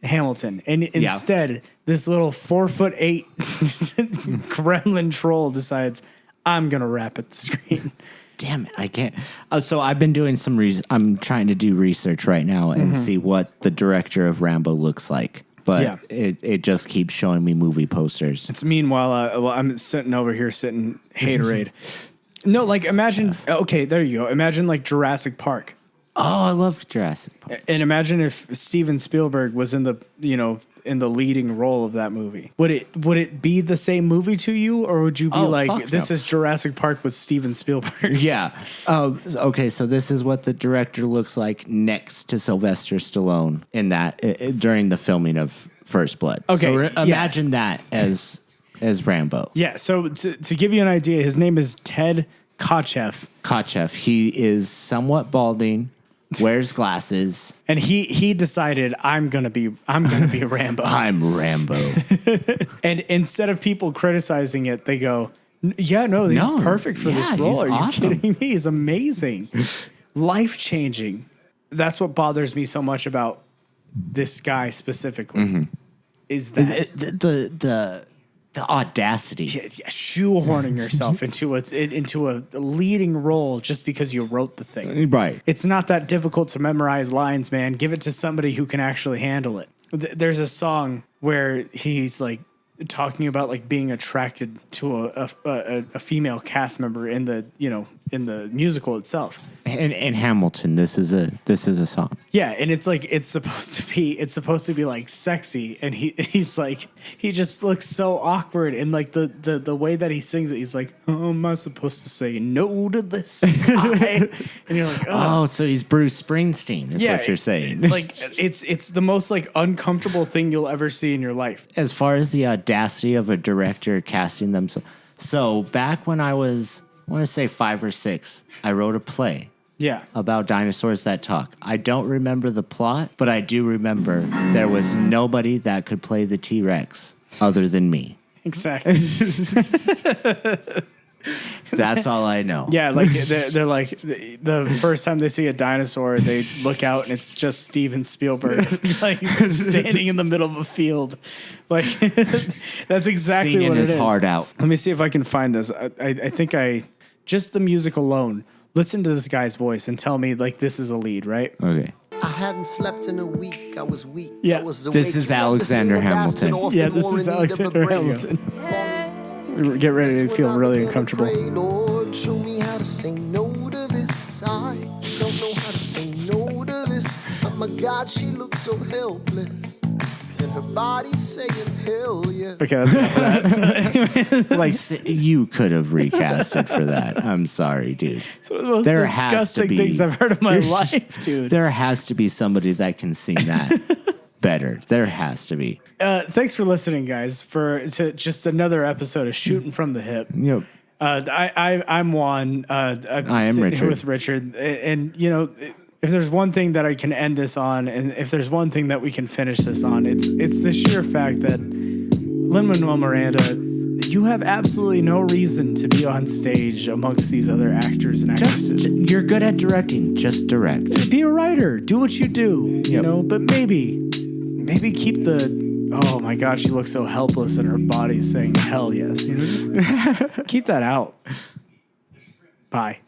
Speaker 2: Hamilton. And instead, this little 4'8" gremlin troll decides, I'm going to rap at the screen.
Speaker 3: Damn it, I can't. So I've been doing some I'm trying to do research right now and see what the director of Rambo looks like. But it just keeps showing me movie posters.
Speaker 2: It's meanwhile, I'm sitting over here sitting haterade. No, like imagine. Okay, there you go. Imagine like Jurassic Park.
Speaker 3: Oh, I love Jurassic Park.
Speaker 2: And imagine if Steven Spielberg was in the leading role of that movie. Would it be the same movie to you, or would you be this is Jurassic Park with Steven Spielberg?
Speaker 3: Yeah. Okay. So this is what the director looks like next to Sylvester Stallone in that during the filming of First Blood.
Speaker 2: Okay.
Speaker 3: So imagine that as Rambo.
Speaker 2: Yeah. So to give you an idea, his name is Ted Kotcheff.
Speaker 3: Kotcheff. He is somewhat balding. Wears glasses,
Speaker 2: and he decided I'm gonna be Rambo.
Speaker 3: I'm Rambo.
Speaker 2: And instead of people criticizing it, they go, he's perfect for this role. Are you kidding me? He's amazing, life changing. That's what bothers me so much about this guy specifically. Is that
Speaker 3: the audacity,
Speaker 2: shoehorning yourself into a leading role just because you wrote the thing.
Speaker 3: Right.
Speaker 2: It's not that difficult to memorize lines, man. Give it to somebody who can actually handle it. There's a song where he's like talking about like being attracted to a female cast member in the musical itself.
Speaker 3: In Hamilton, this is a song.
Speaker 2: Yeah, and it's like it's supposed to be like sexy, and he's like he just looks so awkward, and like the way that he sings it, he's like, oh, am I supposed to say no to this? And you're like,
Speaker 3: oh, so he's Bruce Springsteen, is what you're saying.
Speaker 2: Like it's the most like uncomfortable thing you'll ever see in your life.
Speaker 3: As far as the audacity of a director casting them, so back when I was, I want to say 5 or 6, I wrote a play.
Speaker 2: Yeah.
Speaker 3: About dinosaurs that talk. I don't remember the plot, but I do remember there was nobody that could play the T-Rex other than me.
Speaker 2: Exactly.
Speaker 3: That's all I know.
Speaker 2: Yeah, like they're like the first time they see a dinosaur, they look out and it's just Steven Spielberg, like standing in the middle of a field. Like that's exactly
Speaker 3: Singing
Speaker 2: what it is.
Speaker 3: His heart out.
Speaker 2: Let me see if I can find this. I think just the music alone. Listen to this guy's voice and tell me like this is a lead, right?
Speaker 3: Okay.
Speaker 5: I hadn't slept in a week. I was weak.
Speaker 2: Yeah.
Speaker 5: I was
Speaker 3: this is Alexander Hamilton.
Speaker 2: Yeah, this is Alexander Hamilton. Get ready to feel really uncomfortable.
Speaker 5: Lord, show me how to say no to this. I don't know how to say no to this. Oh my God, she looks so helpless. And her body saying hell yeah.
Speaker 2: Okay, that's enough of that.
Speaker 3: Like you could have recasted for that. I'm sorry, dude.
Speaker 2: It's one of the most disgusting things I've heard in my life, dude.
Speaker 3: There has to be somebody that can sing that better. There has to be.
Speaker 2: Thanks for listening, guys, to just another episode of Shooting from the Hip.
Speaker 3: Yep.
Speaker 2: I'm Juan. I am
Speaker 3: Richard.
Speaker 2: Here with Richard, and if there's one thing that I can end this on, and if there's one thing that we can finish this on, it's the sheer fact that Lin-Manuel Miranda, you have absolutely no reason to be on stage amongst these other actors and actresses.
Speaker 3: You're good at directing. Just direct.
Speaker 2: Be a writer. Do what you do. But maybe keep the. Oh my God, she looks so helpless in her body saying hell yes. Just keep that out. Bye.